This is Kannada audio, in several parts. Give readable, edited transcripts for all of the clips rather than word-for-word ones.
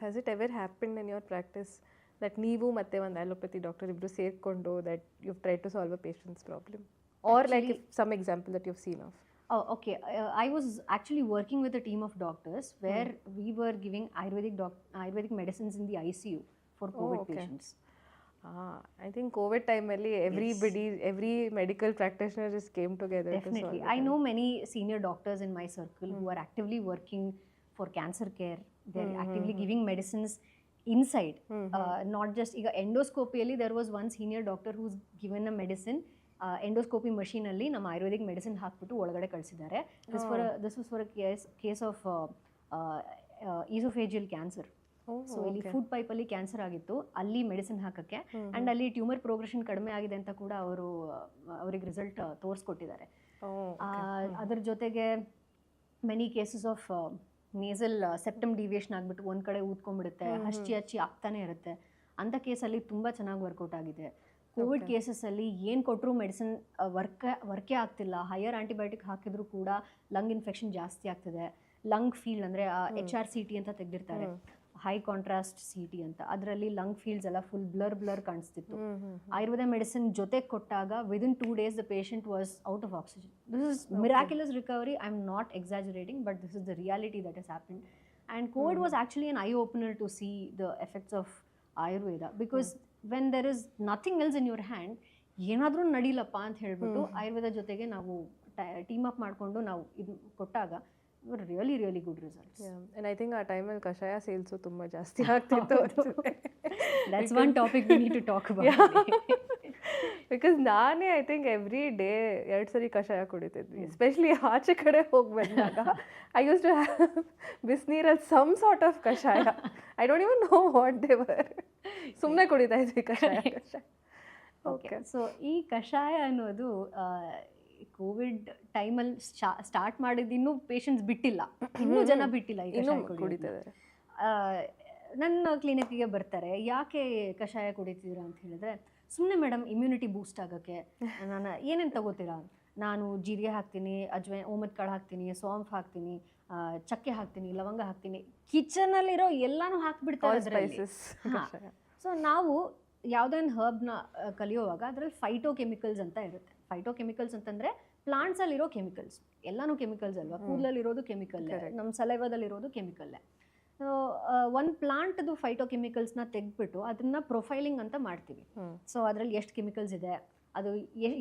Has it ever happened in your practice that ನೀವು ಮತ್ತೆ ಒಂದು ಅಲೋಪತಿ ಡಾಕ್ಟರ್ ಇಬ್ಬರು ಸೇರಿಕೊಂಡು that you try to solve a patients problem or like some example that you seen of? Oh, okay. I was actually working with a team of doctors where we were giving Ayurvedic medicines in the ICU for COVID patients. I think COVID time every medical practitioner just came together. Definitely. I know many senior doctors in my circle who are actively working for cancer care. They're actively giving medicines inside. Not just, endoscopy, there was one senior doctor who's given a medicine. Endoscopy ಮಷೀನಲ್ಲಿ ನಮ್ಮ ಆಯುರ್ವೇದಿಕ್ ಮೆಡಿಸಿನ್ ಹಾಕ್ಬಿಟ್ಟು ಒಳಗಡೆ ಕಳಿಸಿದ್ದಾರೆ. This was for a case of oesophageal cancer. So ಇಲ್ಲಿ ಫುಡ್ ಪೈಪಲ್ಲಿ ಕ್ಯಾನ್ಸರ್ ಆಗಿತ್ತು, ಅಲ್ಲಿ ಮೆಡಿಸಿನ್ ಹಾಕಕ್ಕೆ ಆ್ಯಂಡ್ ಅಲ್ಲಿ ಟ್ಯೂಮರ್ ಪ್ರೋಗ್ರೆಷನ್ ಕಡಿಮೆ ಆಗಿದೆ ಅಂತ ಕೂಡ ಅವ್ರಿಗೆ ರಿಸಲ್ಟ್ ತೋರಿಸ್ಕೊಟ್ಟಿದ್ದಾರೆ. ಅದ್ರ ಜೊತೆಗೆ many cases of nasal septum deviation ಆಗಿಬಿಟ್ಟು ಒಂದು ಕಡೆ ಊದ್ಕೊಂಡ್ಬಿಡುತ್ತೆ, ಹಚ್ಚಿ ಆಗ್ತಾನೆ ಇರುತ್ತೆ. ಅಂಥ ಕೇಸಲ್ಲಿ ತುಂಬ ಚೆನ್ನಾಗಿ ವರ್ಕೌಟ್ ಆಗಿದೆ. ಕೋವಿಡ್ ಕೇಸಸ್ಸಲ್ಲಿ ಏನು ಕೊಟ್ಟರು ಮೆಡಿಸಿನ್ ವರ್ಕೇ ಆಗ್ತಿಲ್ಲ. ಹೈಯರ್ ಆಂಟಿಬಯೋಟಿಕ್ ಹಾಕಿದ್ರು ಕೂಡ ಲಂಗ್ ಇನ್ಫೆಕ್ಷನ್ ಜಾಸ್ತಿ ಆಗ್ತಿದೆ. ಲಂಗ್ ಫೀಲ್ಡ್ ಅಂದರೆ HRCT ಅಂತ ತೆಗೆದಿರ್ತಾರೆ, ಹೈ ಕಾಂಟ್ರಾಸ್ಟ್ CT ಅಂತ, ಅದರಲ್ಲಿ ಲಂಗ್ ಫೀಲ್ಡ್ಸ್ ಎಲ್ಲ ಫುಲ್ ಬ್ಲರ್ ಕಾಣಿಸ್ತಿತ್ತು. ಆಯುರ್ವೇದ ಮೆಡಿಸಿನ್ ಜೊತೆ ಕೊಟ್ಟಾಗ within 2 days the patient was out of oxygen. This is miraculous recovery. I am not exaggerating, but this is the reality that has happened. And COVID was actually an eye opener to see the effects of Ayurveda, because when there is nothing else in your hand, ಏನಾದರೂ ನಡೀಲಪ್ಪ ಅಂತ ಹೇಳ್ಬಿಟ್ಟು ಆಯುರ್ವೇದ ಜೊತೆಗೆ ನಾವು ಟೀಮ್ ಅಪ್ ಮಾಡಿಕೊಂಡು ನಾವು ಇದು ಕೊಟ್ಟಾಗ really good results. And I think ಆ ಟೈಮಲ್ಲಿ ಕಷಾಯ ಸೇಲ್ಸು ತುಂಬ ಜಾಸ್ತಿ ಆಗ್ತಿತ್ತು. That's one topic we need to talk about. Because ನಾನೇ ಐ ಥಿಂಕ್ ಎವ್ರಿ ಡೇ 2 ಸರಿ ಕಷಾಯ ಕುಡಿತಿದ್ವಿ. ಎಸ್ಪೆಷಲಿ ಆಚೆ ಕಡೆ ಹೋಗಿ ಬಂದಾಗ ಐ ಯೂಸ್ ಟು ಹ್ಯಾವ್ ಬಿಸಿನೀರಲ್ಲಿ some sort of kashaya. I don't even know what they were. ಸುಮ್ಮನೆ ಕುಡಿತಾ ಇದ್ವಿ ಕಷಾಯ. ಓಕೆ, ಸೊ ಈ ಕಷಾಯ ಅನ್ನೋದು ಕೋವಿಡ್ ಟೈಮಲ್ಲಿ ಸ್ಟಾರ್ಟ್ ಮಾಡಿದ್ದು ಪೇಷಂಟ್ಸ್ ಬಿಟ್ಟಿಲ್ಲ, ಇನ್ನೂ ಜನ ಬಿಟ್ಟಿಲ್ಲ ಈ ಕಷಾಯ ಕುಡಿತಿದ್ದಾರೆ. ನನ್ನ ಕ್ಲಿನಿಕ್ಗೆ ಬರ್ತಾರೆ, ಯಾಕೆ ಕಷಾಯ ಕುಡಿತೀರಾ ಅಂತ ಹೇಳಿದ್ರೆ, ಸುಮ್ಮನೆ ಮೇಡಮ್ ಇಮ್ಯುನಿಟಿ ಬೂಸ್ಟ್ ಆಗೋಕ್ಕೆ. ನಾನು ಏನೇನು ತಗೋತೀರಾ? ನಾನು ಜೀರಿಗೆ ಹಾಕ್ತೀನಿ, ಓಮದ್ ಕಾಳು ಹಾಕ್ತೀನಿ, ಸೋಂಫ್ ಹಾಕ್ತೀನಿ, ಚಕ್ಕೆ ಹಾಕ್ತೀನಿ, ಲವಂಗ ಹಾಕ್ತೀನಿ, ಕಿಚನಲ್ಲಿರೋ ಎಲ್ಲನೂ ಹಾಕ್ಬಿಡ್ತಾರೆ. ಸೊ ನಾವು ಯಾವುದೇ ಒಂದು ಹರ್ಬ್ನ ಕಲಿಯೋವಾಗ ಅದರಲ್ಲಿ ಫೈಟೋಕೆಮಿಕಲ್ಸ್ ಅಂತ ಇರುತ್ತೆ. ಫೈಟೋಕೆಮಿಕಲ್ಸ್ ಅಂತಂದರೆ ಪ್ಲಾಂಟ್ಸಲ್ಲಿರೋ ಕೆಮಿಕಲ್ಸ್. ಎಲ್ಲನೂ ಕೆಮಿಕಲ್ಸ್ ಅಲ್ವಾ, ಕೂದಲಲ್ಲಿರೋದು ಕೆಮಿಕಲ್, ನಮ್ಮ ಸಲೈವದಲ್ಲಿರೋದು ಕೆಮಿಕಲ್ಲೇ. ಒಂದು ಪ್ಲಾಂಟ್ದು ಫೈಟೋಕೆಮಿಕಲ್ಸ್ನ ತೆಗೆದ್ಬಿಟ್ಟು ಅದನ್ನು ಪ್ರೊಫೈಲಿಂಗ್ ಅಂತ ಮಾಡ್ತೀವಿ. ಸೊ ಅದರಲ್ಲಿ ಎಷ್ಟು ಕೆಮಿಕಲ್ಸ್ ಇದೆ, ಅದು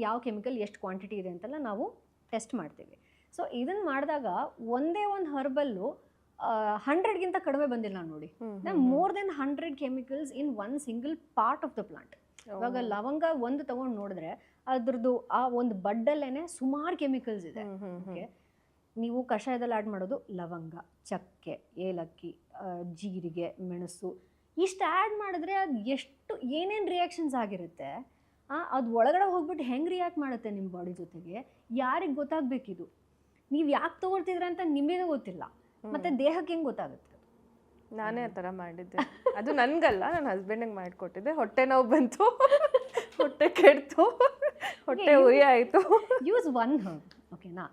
ಯಾವ ಕೆಮಿಕಲ್ ಎಷ್ಟು ಕ್ವಾಂಟಿಟಿ ಇದೆ ಅಂತೆಲ್ಲ ನಾವು ಟೆಸ್ಟ್ ಮಾಡ್ತೀವಿ. ಸೊ ಇದನ್ನು ಮಾಡಿದಾಗ ಒಂದೇ ಒಂದು ಹರ್ಬಲ್ಲು 100ಗಿಂತ ಕಡಿಮೆ ಬಂದಿಲ್ಲ ನೋಡಿ. More than 100 chemicals in one single part of the plant. ಇವಾಗ ಲವಂಗ ಒಂದು ತಗೊಂಡು ನೋಡಿದ್ರೆ ಅದ್ರದ್ದು ಆ ಒಂದು ಬಡ್ಡಲ್ಲೇನೆ ಸುಮಾರು ಕೆಮಿಕಲ್ಸ್ ಇದೆ. ಓಕೆ, ನೀವು ಕಷಾಯದಲ್ಲಿ ಆ್ಯಡ್ ಮಾಡೋದು ಲವಂಗ, ಚಕ್ಕೆ, ಏಲಕ್ಕಿ, ಜೀರಿಗೆ, ಮೆಣಸು, ಇಷ್ಟು ಆ್ಯಡ್ ಮಾಡಿದ್ರೆ ಅದು ಎಷ್ಟು ಏನೇನು ರಿಯಾಕ್ಷನ್ಸ್ ಆಗಿರುತ್ತೆ, ಅದು ಒಳಗಡೆ ಹೋಗ್ಬಿಟ್ಟು ಹೆಂಗೆ ರಿಯಾಕ್ಟ್ ಮಾಡುತ್ತೆ ನಿಮ್ಮ ಬಾಡಿ ಜೊತೆಗೆ, ಯಾರಿಗೆ ಗೊತ್ತಾಗಬೇಕಿದು? ನೀವು ಯಾಕೆ ತೊಗೊಳ್ತಿದ್ರೆ ಅಂತ ನಿಮಗೆ ಗೊತ್ತಿಲ್ಲ, ಮತ್ತು ದೇಹಕ್ಕೆ ಹೆಂಗೆ ಗೊತ್ತಾಗುತ್ತೆ? ನಾನೇ ಆ ಥರ ಮಾಡಿದ್ದೆ. ಅದು ನನಗಲ್ಲ, ನನ್ನ ಹಸ್ಬೆಂಡಿಗೆ ಮಾಡಿಕೊಟ್ಟಿದ್ದೆ. ಹೊಟ್ಟೆ ನೋವು ಬಂತು, ಹೊಟ್ಟೆ ಕೆಡ್ತು, ಹೊಟ್ಟೆ ಉರಿ ಆಯಿತು. ಯೂಸ್ ಒನ್ ಹರ್ಬ್, ಓಕೆನಾ?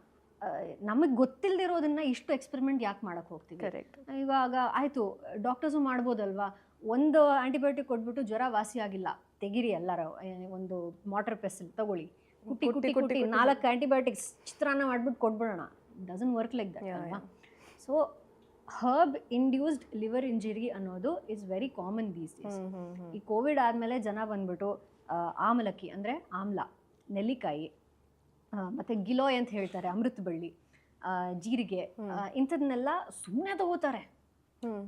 ನಮಗೆ ಗೊತ್ತಿಲ್ಲದಿರೋದನ್ನ ಇಷ್ಟು ಎಕ್ಸ್ಪೆರಿಮೆಂಟ್ ಯಾಕೆ ಮಾಡೋಕ್ಕೆ ಹೋಗ್ತೀವಿ? ಕರೆಕ್ಟ್. ಇವಾಗ ಆಯಿತು, ಡಾಕ್ಟರ್ಸು ಮಾಡ್ಬೋದಲ್ವಾ, ಒಂದು ಆ್ಯಂಟಿಬಯೋಟಿಕ್ ಕೊಟ್ಬಿಟ್ಟು ಜ್ವರ ವಾಸಿ ಆಗಿಲ್ಲ, ತೆಗಿರಿ ಎಲ್ಲರೂ ಒಂದು ಮಾಟರ್ ಪೆಸ್ಸಿಲ್ ತಗೊಳ್ಳಿ, ಕುಟ್ಟಿ 4 ಆ್ಯಂಟಿಬಯೋಟಿಕ್ಸ್ ಚಿತ್ರಾನ್ನ ಮಾಡಿಬಿಟ್ಟು ಕೊಟ್ಬಿಡೋಣ. ಡಸನ್ ವರ್ಕ್ ಲೈಕ್ ದಟ್ ಅಲ್ವಾ? So herb induced liver injury ಅನ್ನೋದು is very common these days. ಈ ಕೋವಿಡ್ ಆದಮೇಲೆ ಜನ ಬಂದ್ಬಿಟ್ಟು ಆಮಲಕ್ಕಿ ಅಂದರೆ ಆಮ್ಲ, ನೆಲ್ಲಿಕಾಯಿ, ಮತ್ತು ಗಿಲೋಯ್ ಅಂತ ಹೇಳ್ತಾರೆ, ಅಮೃತ ಬಳ್ಳಿ, ಜೀರಿಗೆ, ಇಂಥದನ್ನೆಲ್ಲ ಸುಮ್ಮನೆ ತಗೋತಾರೆ.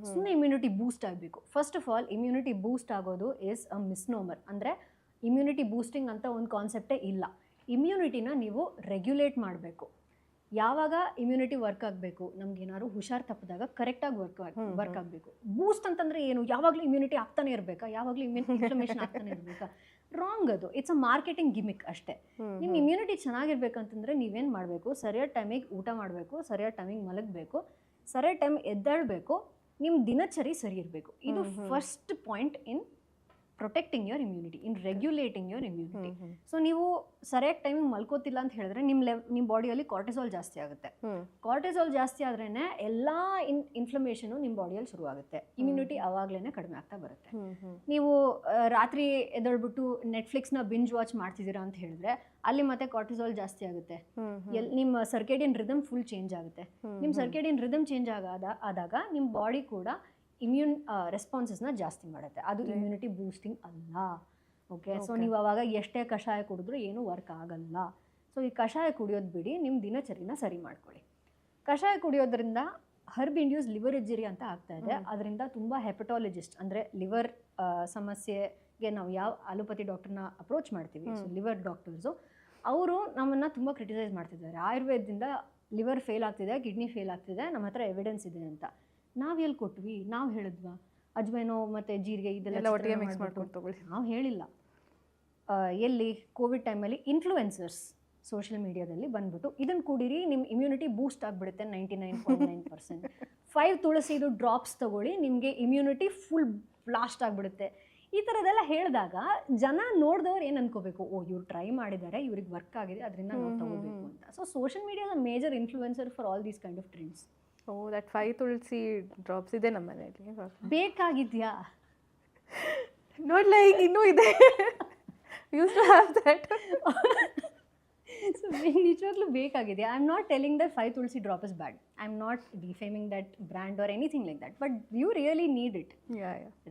ಸುಮ್ಮನೆ ಇಮ್ಯುನಿಟಿ ಬೂಸ್ಟ್ ಆಗಬೇಕು. ಫಸ್ಟ್ ಆಫ್ ಆಲ್ ಇಮ್ಯುನಿಟಿ ಬೂಸ್ಟ್ ಆಗೋದು ಈಸ್ ಅ ಮಿಸ್ನೋಮರ್. ಅಂದರೆ ಇಮ್ಯುನಿಟಿ ಬೂಸ್ಟಿಂಗ್ ಅಂತ ಒಂದು ಕಾನ್ಸೆಪ್ಟೇ ಇಲ್ಲ. ಇಮ್ಯುನಿಟಿನ ನೀವು ರೆಗ್ಯುಲೇಟ್ ಮಾಡಬೇಕು. ಯಾವಾಗ ಇಮ್ಯುನಿಟಿ ವರ್ಕ್ ಆಗಬೇಕು, ನಮ್ಗೇನಾದ್ರು ಹುಷಾರು ತಪ್ಪಿದಾಗ ಕರೆಕ್ಟಾಗಿ ವರ್ಕ್ ಆಗಬೇಕು. ಬೂಸ್ಟ್ ಅಂತಂದರೆ ಏನು? ಯಾವಾಗಲೂ ಇಮ್ಯುನಿಟಿ ಆಗ್ತಾನೆ ಇರಬೇಕಾ? ಯಾವಾಗಲೂ ಇನ್ಫ್ಲಮೇಷನ್ ಆಗ್ತಾನೆ ಇರಬೇಕಾ? ರಾಂಗ್. ಅದು ಇಟ್ಸ್ ಅ ಮಾರ್ಕೆಟಿಂಗ್ ಗಿಮಿಕ್ ಅಷ್ಟೇ. ನಿಮ್ಮ ಇಮ್ಯುನಿಟಿ ಚೆನ್ನಾಗಿರ್ಬೇಕಂತಂದರೆ ನೀವೇನು ಮಾಡಬೇಕು? ಸರಿಯಾದ ಟೈಮಿಗೆ ಊಟ ಮಾಡಬೇಕು, ಸರಿಯಾದ ಟೈಮಿಗೆ ಮಲಗಬೇಕು, ಸರಿಯಾದ ಟೈಮ್ ಎದ್ದೇಳಬೇಕು, ನಿಮ್ಮ ದಿನಚರಿ ಸರಿ ಇರಬೇಕು. ಇದು first point in protecting your immunity, in regulating your immunity. So ನೀವು ಸರಿಯಾಗಿ ಟೈಮಿಗೆ ಮಲ್ಕೋತಿಲ್ಲ ಅಂತ ಹೇಳಿದ್ರೆ ನಿಮ್ಮ ಬಾಡಿಯಲ್ಲಿ ಕಾರ್ಟಿಸಾಲ್ ಜಾಸ್ತಿ ಆಗುತ್ತೆ. ಕಾರ್ಟಿಸಾಲ್ ಜಾಸ್ತಿ ಆದ್ರೇ ಎಲ್ಲ ಇನ್ಫ್ಲಮೇಷನು ನಿಮ್ಮ ಬಾಡಿಯಲ್ಲಿ ಶುರು ಆಗುತ್ತೆ. ಇಮ್ಯುನಿಟಿ ಅವಾಗ್ಲೇ ಕಡಿಮೆ ಆಗ್ತಾ ಬರುತ್ತೆ. ನೀವು ರಾತ್ರಿ ಎದ್ದೇಳ್ಬಿಟ್ಟು ನೆಟ್ಫ್ಲಿಕ್ಸ್ನ ಬಿಂಜ್ ವಾಚ್ ಮಾಡ್ತಿದ್ದೀರಾ ಅಂತ ಹೇಳಿದ್ರೆ ಅಲ್ಲಿ ಮತ್ತೆ ಕಾರ್ಟಿಸಾಲ್ ಜಾಸ್ತಿ ಆಗುತ್ತೆ. ನಿಮ್ಮ ಸರ್ಕೇಡಿಯನ್ ರಿದಮ್ ಫುಲ್ ಚೇಂಜ್ ಆಗುತ್ತೆ. ನಿಮ್ಮ ಸರ್ಕೇಡಿಯನ್ ರಿದಮ್ ಚೇಂಜ್ ಆದಾಗ ನಿಮ್ಮ ಬಾಡಿ ಕೂಡ ಇಮ್ಯೂನ್ ರೆಸ್ಪಾನ್ಸಸ್ನ ಜಾಸ್ತಿ ಮಾಡುತ್ತೆ. ಅದು ಇಮ್ಯುನಿಟಿ ಬೂಸ್ಟಿಂಗ್ ಅಲ್ಲ. ಓಕೆ, ಸೊ ನೀವು ಅವಾಗ ಎಷ್ಟೇ ಕಷಾಯ ಕುಡಿದ್ರೂ ಏನೂ ವರ್ಕ್ ಆಗಲ್ಲ. ಸೊ ಈ ಕಷಾಯ ಕುಡಿಯೋದು ಬಿಡಿ, ನಿಮ್ಮ ದಿನಚರಿನ ಸರಿ ಮಾಡ್ಕೊಳ್ಳಿ. ಕಷಾಯ ಕುಡಿಯೋದ್ರಿಂದ ಹರ್ಬ್ ಇಂಡ್ಯೂಸ್ ಲಿವರ್ ಇಂಜರಿ ಅಂತ ಆಗ್ತಾ ಇದೆ. ಅದರಿಂದ ತುಂಬ ಹೆಪಟಾಲಜಿಸ್ಟ್ ಅಂದರೆ ಲಿವರ್ ಸಮಸ್ಯೆಗೆ ನಾವು ಯಾವ ಅಲೋಪತಿ ಡಾಕ್ಟರ್ನ ಅಪ್ರೋಚ್ ಮಾಡ್ತೀವಿ, ಸೊ ಲಿವರ್ ಡಾಕ್ಟರ್ಸು, ಅವರು ನಮ್ಮನ್ನು ತುಂಬ ಕ್ರಿಟಿಸೈಸ್ ಮಾಡ್ತಿದ್ದಾರೆ. ಆಯುರ್ವೇದದಿಂದ ಲಿವರ್ ಫೇಲ್ ಆಗ್ತಿದೆ, ಕಿಡ್ನಿ ಫೇಲ್ ಆಗ್ತಿದೆ, ನಮ್ಮ ಹತ್ರ ಎವಿಡೆನ್ಸ್ ಇದೆ ಅಂತ. ನಾವು ಎಲ್ಲಿ ಕೊಟ್ವಿ? ನಾವು ಹೇಳಿದ್ವಾ? ಅಜ್ವೈನೋ ಮತ್ತು ಜೀರಿಗೆ ಇದೆಲ್ಲ ಒಟ್ಟಿಗೆ ಮಿಕ್ಸ್ ಮಾಡ್ಕೊಂಡು ತಗೊಳ್ಳಿ, ನಾವು ಹೇಳಿಲ್ಲ. ಎಲ್ಲಿ ಕೋವಿಡ್ ಟೈಮಲ್ಲಿ ಇನ್ಫ್ಲೂಯೆನ್ಸರ್ಸ್ ಸೋಷಿಯಲ್ ಮೀಡಿಯಾದಲ್ಲಿ ಬಂದ್ಬಿಟ್ಟು ಇದನ್ನು ಕುಡೀರಿ, ನಿಮ್ಮ ಇಮ್ಯುನಿಟಿ ಬೂಸ್ಟ್ ಆಗಿಬಿಡುತ್ತೆ 99.9%. 5 ತುಳಸಿದು ಡ್ರಾಪ್ಸ್ ತಗೊಳ್ಳಿ, ನಿಮಗೆ ಇಮ್ಯುನಿಟಿ ಫುಲ್ ಬ್ಲಾಸ್ಟ್ ಆಗಿಬಿಡುತ್ತೆ. ಈ ಥರದ್ದೆಲ್ಲ ಹೇಳಿದಾಗ ಜನ ನೋಡಿದವ್ರು ಏನು ಅನ್ಕೋಬೇಕು? ಓ, ಇವ್ರು ಟ್ರೈ ಮಾಡಿದ್ದಾರೆ, ಇವ್ರಿಗೆ ವರ್ಕ್ ಆಗಿದೆ, ಅದರಿಂದ ನಾವು ತಗೋಬೇಕು ಅಂತ. So social media is a major influencer for all these kind of trends. Oh, that 5 Tulsi drops ಇದೆ ನಮ್ಮ ಮನೆಯಲ್ಲಿ. ಬೇಕಾಗಿದ್ಯಾ? ನೋಡ್ಲ, ಈಗ ಇನ್ನೂ ಇದೆ. Use to have that. So ನಿಜವಾಗ್ಲೂ ಬೇಕಾಗಿದೆ. I am not telling that 5 Tulsi drop is bad. I am not defaming that brand or anything like that, but you really need it,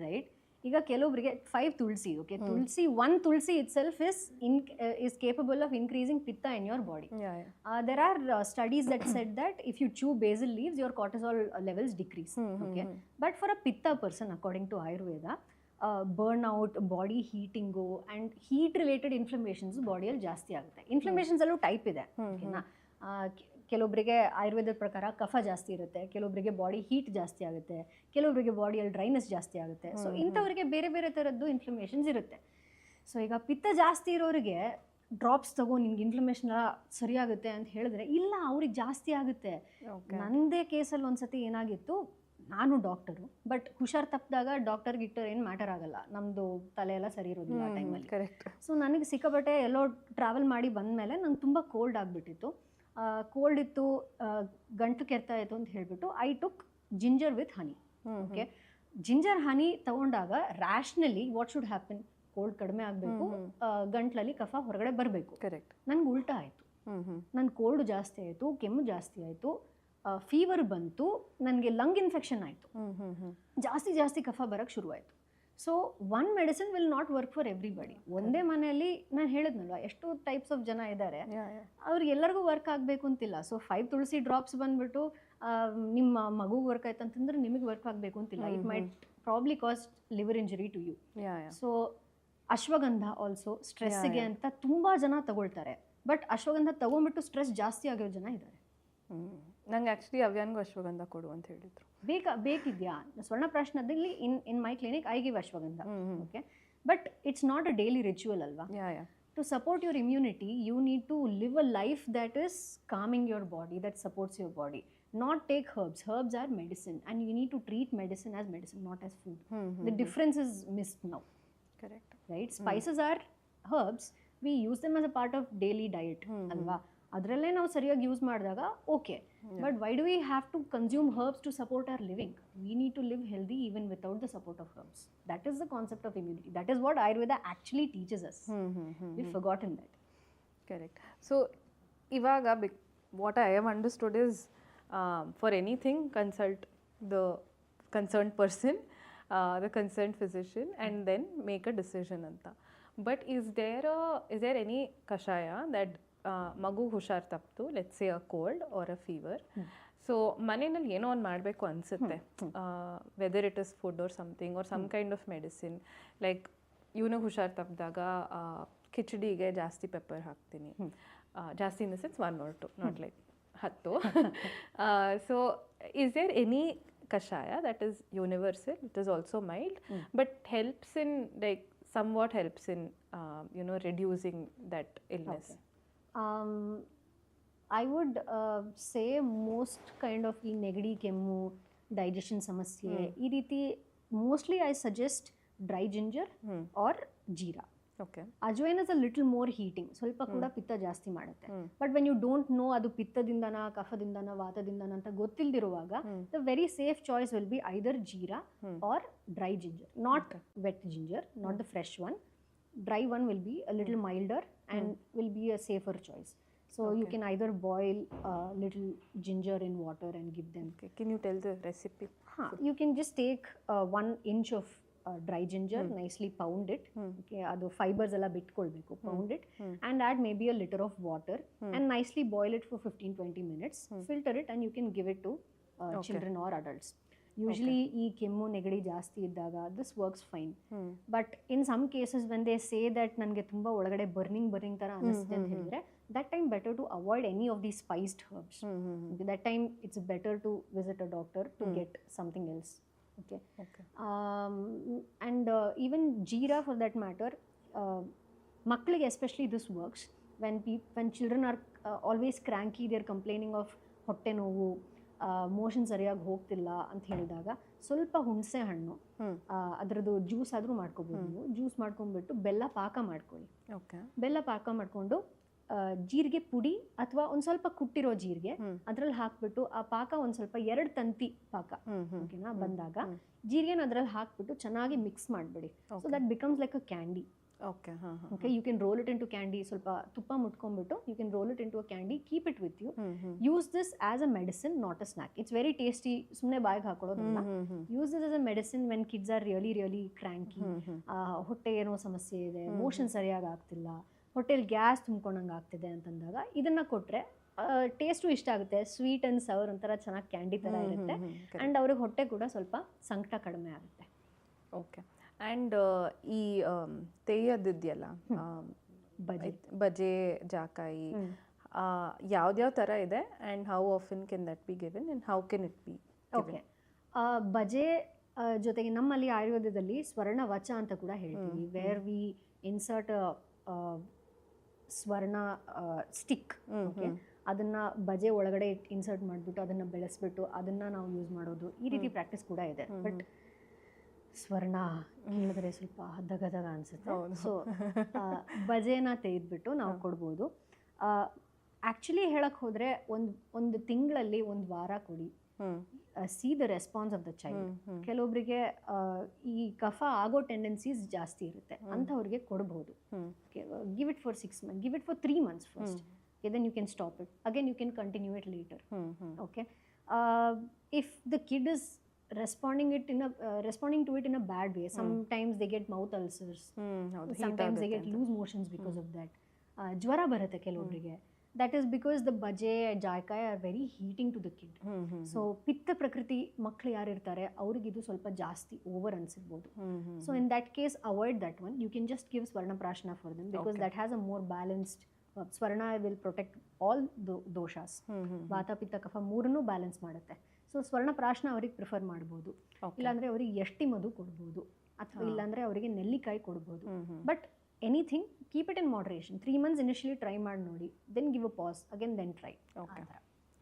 right? ಈಗ ಕೆಲವೊಬ್ಬರಿಗೆ 5 Tulsi, okay, Tulsi 1 Tulasi itself is capable of increasing pitta in your body. There are studies that said that if you chew basil leaves, your cortisol levels decrease. Okay, but for a pitta person, according to Ayurveda, burnout, body heating and heat related inflammations ಬಾಡಿಯಲ್ಲಿ ಜಾಸ್ತಿ ಆಗುತ್ತೆ. ಇನ್ಫ್ಲಮೇಷನ್ಸ್ ಅಲ್ಲೂ ಟೈಪ್ ಇದೆ, ಓಕೆನಾ? ಕೆಲವೊಬ್ಬರಿಗೆ ಆಯುರ್ವೇದದ ಪ್ರಕಾರ ಕಫ ಜಾಸ್ತಿ ಇರುತ್ತೆ, ಕೆಲವೊಬ್ಬರಿಗೆ ಬಾಡಿ ಹೀಟ್ ಜಾಸ್ತಿ ಆಗುತ್ತೆ, ಕೆಲವೊಬ್ಬರಿಗೆ ಬಾಡಿಯಲ್ಲಿ ಡ್ರೈನೆಸ್ ಜಾಸ್ತಿ ಆಗುತ್ತೆ. ಸೊ ಇಂಥವ್ರಿಗೆ ಬೇರೆ ಬೇರೆ ಥರದ್ದು ಇನ್ಫ್ಲಮೇಷನ್ಸ್ ಇರುತ್ತೆ. ಸೊ ಈಗ ಪಿತ್ತ ಜಾಸ್ತಿ ಇರೋರಿಗೆ ಡ್ರಾಪ್ಸ್ ತಗೋ, ನಿಮ್ಗೆ ಇನ್ಫ್ಲಮೇಷನ್ ಸರಿಯಾಗುತ್ತೆ ಅಂತ ಹೇಳಿದ್ರೆ ಇಲ್ಲ, ಅವ್ರಿಗೆ ಜಾಸ್ತಿ ಆಗುತ್ತೆ. ನನ್ನದೇ ಕೇಸಲ್ಲಿ ಒಂದ್ಸತಿ ಏನಾಗಿತ್ತು, ನಾನು ಡಾಕ್ಟರು, ಬಟ್ ಹುಷಾರು ತಪ್ಪಿದಾಗ ಡಾಕ್ಟರ್ ಗಿಕ್ಟರ್ ಏನು ಮ್ಯಾಟರ್ ಆಗಲ್ಲ, ನಮ್ಮದು ತಲೆ ಎಲ್ಲ ಸರಿ ಇರೋದಿಲ್ಲ ಆ ಟೈಮಲ್ಲಿ. ಕರೆಕ್ಟ್. ಸೊ ನನಗೆ ಸಿಕ್ಕಾಪಟ್ಟೆ ಎಲ್ಲೋ ಟ್ರಾವೆಲ್ ಮಾಡಿ ಬಂದಮೇಲೆ ನಂಗೆ ತುಂಬ ಕೋಲ್ಡ್ ಆಗಿಬಿಟ್ಟಿತ್ತು. ಕೋಲ್ಡ್ ಇತ್ತು, ಗಂಟು ಕೆರ್ತಾ ಇತ್ತು ಅಂತ ಹೇಳಿಬಿಟ್ಟು I took ginger with honey. Okay, ginger honey ತಗೊಂಡಾಗ rationally what should happen? Cold ಕಡಿಮೆ ಆಗಬೇಕು, ಗಂಟ್ಲಲ್ಲಿ ಕಫ ಹೊರಗಡೆ ಬರಬೇಕು. ಕರೆಕ್ಟ್. ನನಗೆ ಉಲ್ಟಾ ಆಯಿತು. ನನ್ನ ಕೋಲ್ಡ್ ಜಾಸ್ತಿ ಆಯಿತು, ಕೆಮ್ಮು ಜಾಸ್ತಿ ಆಯಿತು, ಫೀವರ್ ಬಂತು, ನನಗೆ ಲಂಗ್ ಇನ್ಫೆಕ್ಷನ್ ಆಯಿತು, ಜಾಸ್ತಿ ಕಫ ಬರೋಕ್ಕೆ ಶುರುವಾಯಿತು. So one medicine will not work for everybody. ಒಂದೇ ಮನೆಯಲ್ಲಿ ನಾನು ಹೇಳಿದ್ನಲ್ವ, ಎಷ್ಟು ಟೈಪ್ಸ್ ಆಫ್ ಜನ ಇದ್ದಾರೆ, ಅವ್ರಿಗೆಲ್ಲರಿಗೂ ವರ್ಕ್ ಆಗಬೇಕು ಅಂತಿಲ್ಲ. ಸೊ 5 ತುಳಸಿ ಡ್ರಾಪ್ಸ್ ಬಂದ್ಬಿಟ್ಟು ನಿಮ್ಮ ಮಗುಗೆ ವರ್ಕ್ ಆಯ್ತು ಅಂತಂದ್ರೆ ನಿಮಗೆ ವರ್ಕ್ ಆಗಬೇಕು ಅಂತಿಲ್ಲ. It might probably cause liver injury to you. So ashwagandha also ಸ್ಟ್ರೆಸ್ಸಿಗೆ ಅಂತ ತುಂಬ ಜನ ತಗೊಳ್ತಾರೆ, ಬಟ್ ಅಶ್ವಗಂಧ ತಗೊಂಡ್ಬಿಟ್ಟು ಸ್ಟ್ರೆಸ್ ಜಾಸ್ತಿ ಆಗೋ ಜನ ಇದ್ದಾರೆ. ನಂಗೆ ಆ್ಯಕ್ಚುಲಿ ಅವ್ಯಾನ್ಗೂ ಅಶ್ವಗಂಧ ಕೊಡು ಅಂತ ಹೇಳಿದ್ರು. ಬೇಕಿದ್ಯಾ? ಸ್ವರ್ಣಪ್ರಾಶನದಲ್ಲಿ in my clinic I give ashwagandha. Okay, but it's not a daily ritual ಅಲ್ವಾ? To support your immunity, you need to live a life that is calming your body, that supports your body. Not take herbs. Herbs are medicine, and you need to treat medicine as medicine, not as food. The difference is missed now. Correct. Right? Spices are herbs. We use them as a part of daily diet. Alva? ಅದರಲ್ಲೇ ನಾವು ಸರಿಯಾಗಿ ಯೂಸ್ ಮಾಡಿದಾಗ okay, but why do we have to consume herbs to support our living? We need to live healthy even without the support of herbs. That is the concept of immunity. That is what Ayurveda actually teaches us. We forgotten that. Correct. So ಇವಾಗ what I have understood is for anything consult the concerned person, the concerned physician, and then make a decision ಅಂತ. But is there any kashaya that ಮಗು ಹುಷಾರು ತಪ್ಪಿತು, let's say a cold or a fever, so ಮನೆಯಲ್ಲಿ ಏನೋ ಒಂದು ಮಾಡಬೇಕು ಅನಿಸುತ್ತೆ, whether it is food or something or some kind of medicine, like ಇವನಿಗೆ ಹುಷಾರು ತಪ್ಪಿದಾಗ ಕಿಚಡಿಗೆ ಜಾಸ್ತಿ ಪೆಪ್ಪರ್ ಹಾಕ್ತೀನಿ, ಜಾಸ್ತಿ in the sense 1 or 2, not like 10. So is there any kashaya that is universal, it is also mild, but helps in like somewhat helps in reducing that illness? Okay. I would say most kind of ಈ ನೆಗಡಿ, ಕೆಮ್ಮು, ಡೈಜೆಷನ್ ಸಮಸ್ಯೆ ಈ ರೀತಿ mostly I suggest dry ginger or jeera. Okay. Ajwain is a little more heating, ಸ್ವಲ್ಪ ಕೂಡ ಪಿತ್ತ ಜಾಸ್ತಿ ಮಾಡುತ್ತೆ. But when you don't know ಅದು ಪಿತ್ತದಿಂದನ, ಕಫದಿಂದನ, ವಾತದಿಂದನ ಅಂತ ಗೊತ್ತಿಲ್ದಿರುವಾಗ the very safe choice will be either jeera or dry ginger, not wet ginger, not the fresh one. Dry one will be a little milder and will be a safer choice. So you can either boil little ginger in water and give them. Okay. Can you tell the recipe? You can just take 1 inch of dry ginger, nicely pound it. Okay, adu fibers alla bitkolbeku, pound it and add maybe a liter of water and nicely boil it for 15-20 minutes. Filter it and you can give it to children or adults. Usually ಈ ಕೆಮ್ಮು ನೆಗಡಿ ಜಾಸ್ತಿ ಇದ್ದಾಗ this works fine. But in some cases when they say that ನನಗೆ ತುಂಬ ಒಳಗಡೆ ಬರ್ನಿಂಗ್ ಥರ ಅನಿಸ್ತಿದೆ ಅಂತ ಹೇಳಿದ್ರೆ that time better to avoid any of these spiced herbs. That time it's better to visit a doctor to get something else. Okay. And even jeera for that matter, ಮಕ್ಕಳಿಗೆ especially this works when children are always cranky, they are complaining of ಹೊಟ್ಟೆ ನೋವು, ಮೋಷನ್ ಸರಿಯಾಗಿ ಹೋಗ್ತಿಲ್ಲ ಅಂತ ಹೇಳಿದಾಗ ಸ್ವಲ್ಪ ಹುಣಸೆ ಹಣ್ಣು ಅದರದ್ದು ಜ್ಯೂಸ್ ಆದರೂ ಮಾಡ್ಕೋಬೋದು. ನೀವು ಜ್ಯೂಸ್ ಮಾಡ್ಕೊಂಡ್ಬಿಟ್ಟು ಬೆಲ್ಲ ಪಾಕ ಮಾಡ್ಕೊಳ್ಳಿ. ಬೆಲ್ಲ ಪಾಕ ಮಾಡಿಕೊಂಡು ಜೀರಿಗೆ ಪುಡಿ ಅಥವಾ ಒಂದು ಸ್ವಲ್ಪ ಕುಟ್ಟಿರೋ ಜೀರಿಗೆ ಅದ್ರಲ್ಲಿ ಹಾಕ್ಬಿಟ್ಟು ಆ ಪಾಕ ಒಂದು ಸ್ವಲ್ಪ 2 ತಂತಿ ಪಾಕ ಓಕೆನಾ ಬಂದಾಗ ಜೀರಿಗೆನ ಅದ್ರಲ್ಲಿ ಹಾಕ್ಬಿಟ್ಟು ಚೆನ್ನಾಗಿ ಮಿಕ್ಸ್ ಮಾಡಿಬಿಡಿ. So that becomes like a candy. Okay, you can roll it into candy. ಸ್ವಲ್ಪ ತುಪ್ಪ ಮುಟ್ಕೊಂಡ್ಬಿಟ್ಟು you can roll it into a candy, keep it with you. Use this as a medicine, not a snack. It's very tasty. ಸುಮ್ಮನೆ ಬಾಯಿಗೆ ಹಾಕೊಳ್ಳೋದಲ್ಲ. Use this as a medicine when kids are really cranky. ಹೊಟ್ಟೆ ಏನೋ ಸಮಸ್ಯೆ ಇದೆ, ಮೋಷನ್ ಸರಿಯಾಗಿ ಆಗ್ತಿಲ್ಲ, ಹೊಟ್ಟೆಲಿ ಗ್ಯಾಸ್ ತುಂಬ್ಕೊಂಡಂಗೆ ಆಗ್ತಿದೆ ಅಂತಂದಾಗ ಇದನ್ನ ಕೊಟ್ಟರೆ ಟೇಸ್ಟು ಇಷ್ಟ ಆಗುತ್ತೆ. ಸ್ವೀಟ್ ಆ್ಯಂಡ್ ಸವರ್ ಒಂಥರ ಚೆನ್ನಾಗಿ ಕ್ಯಾಂಡಿ ಥರ ಇರುತ್ತೆ ಆ್ಯಂಡ್ ಅವ್ರಿಗೆ ಹೊಟ್ಟೆ ಕೂಡ ಸ್ವಲ್ಪ ಸಂಕಟ ಕಡಿಮೆ ಆಗುತ್ತೆ. ಓಕೆ. ಆ್ಯಂಡ್ ಈ ತೆಯ್ಯದಿದೆಯಲ್ಲ, ಬಜೆ, ಜಾಕಾಯಿ, ಯಾವ್ದ್ಯಾವ ಥರ ಇದೆ and how often Ken that be given and how can it be? Okay, ಬಜೆ ಜೊತೆಗೆ ನಮ್ಮಲ್ಲಿ ಆಯುರ್ವೇದದಲ್ಲಿ ಸ್ವರ್ಣವಚ ಅಂತ ಕೂಡ ಹೇಳ್ತೀವಿ, ವೇರ್ ವಿ ಇನ್ಸರ್ಟ್ ಸ್ವರ್ಣ ಸ್ಟಿಕ್. ಓಕೆ, ಅದನ್ನ ಬಜೆ ಒಳಗಡೆ ಇನ್ಸರ್ಟ್ ಮಾಡಿಬಿಟ್ಟು ಅದನ್ನು ಬೆಳೆಸ್ಬಿಟ್ಟು ಅದನ್ನು ನಾವು ಯೂಸ್ ಮಾಡೋದು, ಈ ರೀತಿ ಪ್ರಾಕ್ಟೀಸ್ ಕೂಡ ಇದೆ. ಬಟ್ ಸ್ವರ್ಣ ಹೇಳಿದ್ರೆ ಸ್ವಲ್ಪ ಹದಗದಾಗ ಅನಿಸುತ್ತೆ. ಸೊ ಬಜೆನ ತೆಗೆದ್ಬಿಟ್ಟು ನಾವು ಕೊಡ್ಬೋದು. ಆ್ಯಕ್ಚುಲಿ ಹೇಳಕ್ಕೆ ಹೋದರೆ ಒಂದು ತಿಂಗಳಲ್ಲಿ 1 ವಾರ ಕೊಡಿ. C the response of the child. ಕೆಲವೊಬ್ಬರಿಗೆ ಈ ಕಫ ಆಗೋ ಟೆಂಡೆನ್ಸೀಸ್ ಜಾಸ್ತಿ ಇರುತ್ತೆ, ಅಂಥವ್ರಿಗೆ ಕೊಡ್ಬೋದು. Give it for 6 months, give it for 3 months first. Then you can stop it. Again, you can continue it later. Okay. If the kid is responding to it in a bad way, sometimes they get mouth ulcers. Sometimes they get loose motions because of that. Jwara barutte ಕೆಲವೊಬ್ಬರಿಗೆ. That is because the baje, jaikayi are very heating to the kid. So pitta prakriti ಮಕ್ಕಳು ಯಾರು ಇರ್ತಾರೆ ಅವ್ರಿಗೆ ಇದು ಸ್ವಲ್ಪ ಜಾಸ್ತಿ over ಅನ್ಸಿರ್ಬೋದು. So in that case, avoid that one. You can just give swarna prashna for them because that has a more balanced. ಸ್ವರ್ಣ ವಿಲ್ ಪ್ರೊಟೆಕ್ಟ್ ಆಲ್ ದೋಷಾಸ್. ವಾತ ಪಿತ್ತ ಕಫ ಮೂರನ್ನೂ ಬ್ಯಾಲೆನ್ಸ್ ಮಾಡುತ್ತೆ. ಸೊ ಸ್ವರ್ಣ ಪ್ರಾಶನ ಅವ್ರಿಗೆ ಪ್ರಿಫರ್ ಮಾಡ್ಬೋದು. ಇಲ್ಲಾಂದರೆ ಅವ್ರಿಗೆ ಎಷ್ಟಿ ಮಧು ಕೊಡ್ಬೋದು, ಅಥವಾ ಇಲ್ಲಾಂದರೆ ಅವರಿಗೆ ನೆಲ್ಲಿಕಾಯಿ ಕೊಡ್ಬೋದು. But anything keep it in moderation. 3 months initially try ಮಾಡಿ ನೋಡಿ, then give a pause, again then try.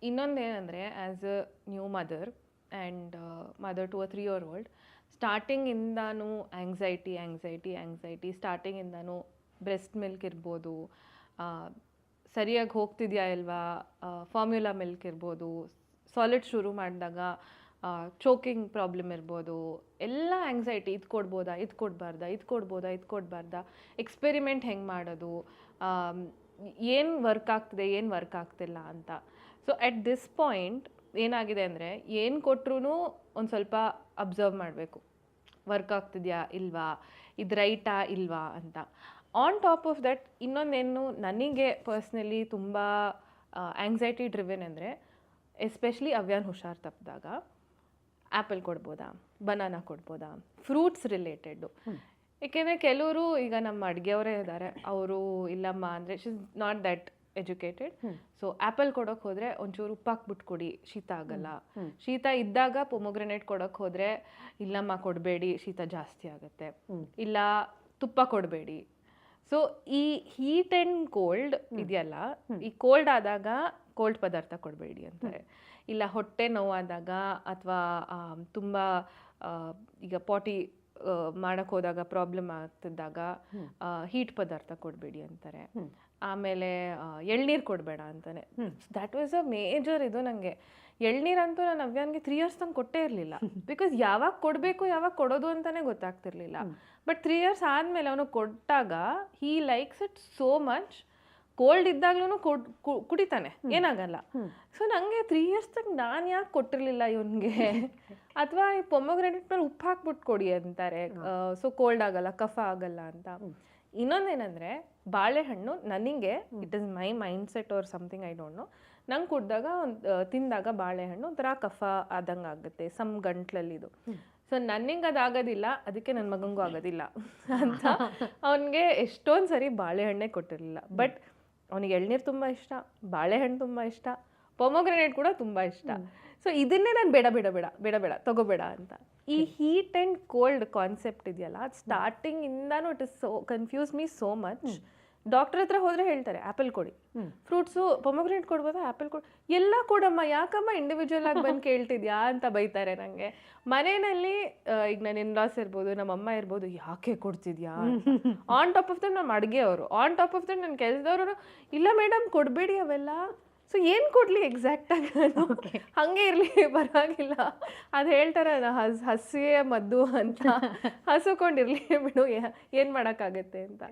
ಇನ್ನೊಂದೇನೆಂದರೆ as a new mother and mother to a 3-year-old, ಸ್ಟಾರ್ಟಿಂಗಿಂದನೂ ಆ್ಯಂಗ್ಸೈಟಿ ಸ್ಟಾರ್ಟಿಂಗಿಂದನೂ ಬ್ರೆಸ್ಟ್ ಮಿಲ್ಕ್ ಇರ್ಬೋದು, ಸರಿಯಾಗಿ ಹೋಗ್ತಿದೆಯಾ ಇಲ್ವಾ, ಫಾರ್ಮ್ಯುಲಾ ಮಿಲ್ಕ್ ಇರ್ಬೋದು, ಸಾಲಿಡ್ ಶುರು ಮಾಡಿದಾಗ ಚೋಕಿಂಗ್ ಪ್ರಾಬ್ಲಮ್ ಇರ್ಬೋದು, ಎಲ್ಲ ಆ್ಯಂಗ್ಸೈಟಿ, ಇದು ಕೊಡ್ಬಾರ್ದಾ, ಎಕ್ಸ್ಪೆರಿಮೆಂಟ್ ಹೆಂಗೆ ಮಾಡೋದು, ಏನು ವರ್ಕ್ ಆಗ್ತಿದೆ ಏನು ವರ್ಕ್ ಆಗ್ತಿಲ್ಲ ಅಂತ. ಸೊ ಎಟ್ ದಿಸ್ ಪಾಯಿಂಟ್ ಏನಾಗಿದೆ ಅಂದರೆ ಏನು ಕೊಟ್ಟರು ಒಂದು ಸ್ವಲ್ಪ ಅಬ್ಸರ್ವ್ ಮಾಡಬೇಕು, ವರ್ಕ್ ಆಗ್ತಿದೆಯಾ ಇಲ್ವಾ, ಇದು ರೈಟಾ ಇಲ್ವಾ ಅಂತ. ಆನ್ ಟಾಪ್ ಆಫ್ ದಟ್ ಇನ್ನೊಂದೇನು ನನಗೆ ಪರ್ಸ್ನಲಿ ತುಂಬ ಆ್ಯಂಗ್ಸೈಟಿ ಡ್ರಿವೆನ್ ಅಂದರೆ, ಎಸ್ಪೆಷಲಿ ಅವ್ಯಾನ್ ಹುಷಾರು ತಪ್ಪಿದಾಗ ಆ್ಯಪಲ್ ಕೊಡ್ಬೋದಾ, ಬನಾನಾ ಕೊಡ್ಬೋದಾ, ಫ್ರೂಟ್ಸ್ ರಿಲೇಟೆಡ್ಡು. ಏಕೆಂದರೆ ಕೆಲವರು ಈಗ ನಮ್ಮ ಅಡುಗೆಯವರೇ ಇದ್ದಾರೆ, ಅವರು ಇಲ್ಲಮ್ಮ ಅಂದರೆ she is not that educated. So apple ಕೊಡೋಕೆ ಹೋದರೆ ಒಂಚೂರು ಉಪ್ಪಾಕ್ಬಿಟ್ಟು ಕೊಡಿ, ಶೀತ ಆಗಲ್ಲ. ಶೀತ ಇದ್ದಾಗ ಪೊಮೊಗ್ರೆನೇಟ್ ಕೊಡೋಕೆ ಹೋದರೆ ಇಲ್ಲಮ್ಮ ಕೊಡಬೇಡಿ, ಶೀತ ಜಾಸ್ತಿ ಆಗುತ್ತೆ, ಇಲ್ಲ ತುಪ್ಪ ಕೊಡಬೇಡಿ. ಸೊ ಈ ಹೀಟ್ ಆ್ಯಂಡ್ ಕೋಲ್ಡ್ ಇದೆಯಲ್ಲ, ಈ ಕೋಲ್ಡ್ ಆದಾಗ ಕೋಲ್ಡ್ ಪದಾರ್ಥ ಕೊಡಬೇಡಿ ಅಂತಾರೆ. ಇಲ್ಲ ಹೊಟ್ಟೆ ನೋವಾದಾಗ ಅಥವಾ ತುಂಬ ಈಗ ಪಾಟಿ ಮಾಡಕ್ಕೆ ಹೋದಾಗ ಪ್ರಾಬ್ಲಮ್ ಆಗ್ತಿದ್ದಾಗ ಹೀಟ್ ಪದಾರ್ಥ ಕೊಡಬೇಡಿ ಅಂತಾರೆ. ಆಮೇಲೆ ಎಳ್ನೀರು ಕೊಡಬೇಡ ಅಂತಾನೆ. ದ್ಯಾಟ್ ವಾಸ್ ಅ ಮೇಜರ್ ಇದು. ನನಗೆ ಎಳ್ನೀರಂತೂ ನಾನು ನವ್ಯಾನ್ಗೆ 3 years ತಂಗೆ ಕೊಟ್ಟೇ ಇರಲಿಲ್ಲ. ಬಿಕಾಸ್ ಯಾವಾಗ ಕೊಡಬೇಕು ಯಾವಾಗ ಕೊಡೋದು ಅಂತಲೇ ಗೊತ್ತಾಗ್ತಿರ್ಲಿಲ್ಲ. ಬಟ್ 3 years ಆದಮೇಲೆ ಅವನು ಕೊಟ್ಟಾಗ he likes it so much. Cold ಇದ್ದಾಗ್ಲೂ ಕುಡಿತಾನೆ, ಏನಾಗಲ್ಲ. ಸೊ ನನಗೆ 3 years ತನಕ ನಾನು ಯಾಕೆ ಕೊಟ್ಟಿರಲಿಲ್ಲ ಇವನಿಗೆ, ಅಥವಾ ಈ ಪೊಮೊಗ್ರೆನೇಟ್ ಮೇಲೆ ಉಪ್ಪು ಹಾಕ್ಬಿಟ್ಟು ಕೊಡಿ ಅಂತಾರೆ. ಸೊ ಕೋಲ್ಡ್ ಆಗಲ್ಲ, ಕಫ ಆಗಲ್ಲ ಅಂತ. ಇನ್ನೊಂದೇನೆಂದರೆ ಬಾಳೆಹಣ್ಣು ನನಗೆ, it is my mindset or something, I don't know, ನಂಗೆ ಕುಡಿದಾಗ ತಿಂದಾಗ ಬಾಳೆಹಣ್ಣು ಒಂಥರ ಕಫ ಆದಂಗೆ ಆಗುತ್ತೆ, ಸಮ್ ಗಂಟ್ಲಲ್ಲಿದು. ಸೊ ನನಗೆ ಅದಾಗೋದಿಲ್ಲ, ಅದಕ್ಕೆ ನನ್ನ ಮಗಂಗೂ ಆಗೋದಿಲ್ಲ ಅಂತ ಅವನಿಗೆ ಎಷ್ಟೊಂದು ಸರಿ ಬಾಳೆಹಣ್ಣೆ ಕೊಟ್ಟಿರಲಿಲ್ಲ. ಬಟ್ ಅವನಿಗೆ ಎಳ್ನೀರು ತುಂಬ ಇಷ್ಟ, ಬಾಳೆಹಣ್ಣು ತುಂಬ ಇಷ್ಟ, ಪೊಮೊಗ್ರೆನೇಟ್ ಕೂಡ ತುಂಬ ಇಷ್ಟ. ಸೊ ಇದನ್ನೇ ನಾನು ಬೇಡ ಬೇಡ ಬೇಡ ಬೇಡ ಬೇಡ ತಗೋಬೇಡ ಅಂತ. ಈ ಹೀಟ್ ಆ್ಯಂಡ್ ಕೋಲ್ಡ್ ಕಾನ್ಸೆಪ್ಟ್ ಇದೆಯಲ್ಲ, ಅದು ಸ್ಟಾರ್ಟಿಂಗಿಂದಾನು it is so confuse me so much. Doctor ಹತ್ರ ಹೋದರೆ ಹೇಳ್ತಾರೆ ಆ್ಯಪಲ್ ಕೊಡಿ, ಫ್ರೂಟ್ಸು ಪೊಮೊಗ್ರೆನೇಟ್ ಕೊಡ್ಬೋದಾ, ಆ್ಯಪಲ್ ಕೊಡಿ, ಎಲ್ಲ ಕೊಡಮ್ಮ, ಯಾಕಮ್ಮ ಇಂಡಿವಿಜುವಲ್ ಆಗಿ ಬಂದು ಕೇಳ್ತಿದ್ಯಾ ಅಂತ ಬೈತಾರೆ ನನಗೆ. ಮನೆಯಲ್ಲಿ ಈಗ ನನ್ನ ಇನ್ಲಾಸ್ ಇರ್ಬೋದು, ನಮ್ಮ ಅಮ್ಮ ಇರ್ಬೋದು, ಯಾಕೆ ಕೊಡ್ತಿದ್ಯಾ ಆನ್ ಟಾಪ್ ಆಫ್ ದಮ್ ನಮ್ಮ ಅಡುಗೆಯವರು, ಆನ್ ಟಾಪ್ ಆಫ್ ದಮ್ ನನ್ನ ಕೆಲಸದವರು, ಇಲ್ಲ ಮೇಡಮ್ ಕೊಡಬೇಡಿ ಅವೆಲ್ಲ. ಸೊ ಏನು ಕೊಡಲಿ ಎಕ್ಸಾಕ್ಟಾಗಿ, ಹಾಗೆ ಇರಲಿ ಪರವಾಗಿಲ್ಲ, ಅದು ಹೇಳ್ತಾರೆ ಹಸಿಯೇ ಮದ್ದು ಅಂತ, ಹಸುಕೊಂಡಿರಲಿ ಬಿಡು, ಏನು ಮಾಡೋಕ್ಕಾಗತ್ತೆ ಅಂತ.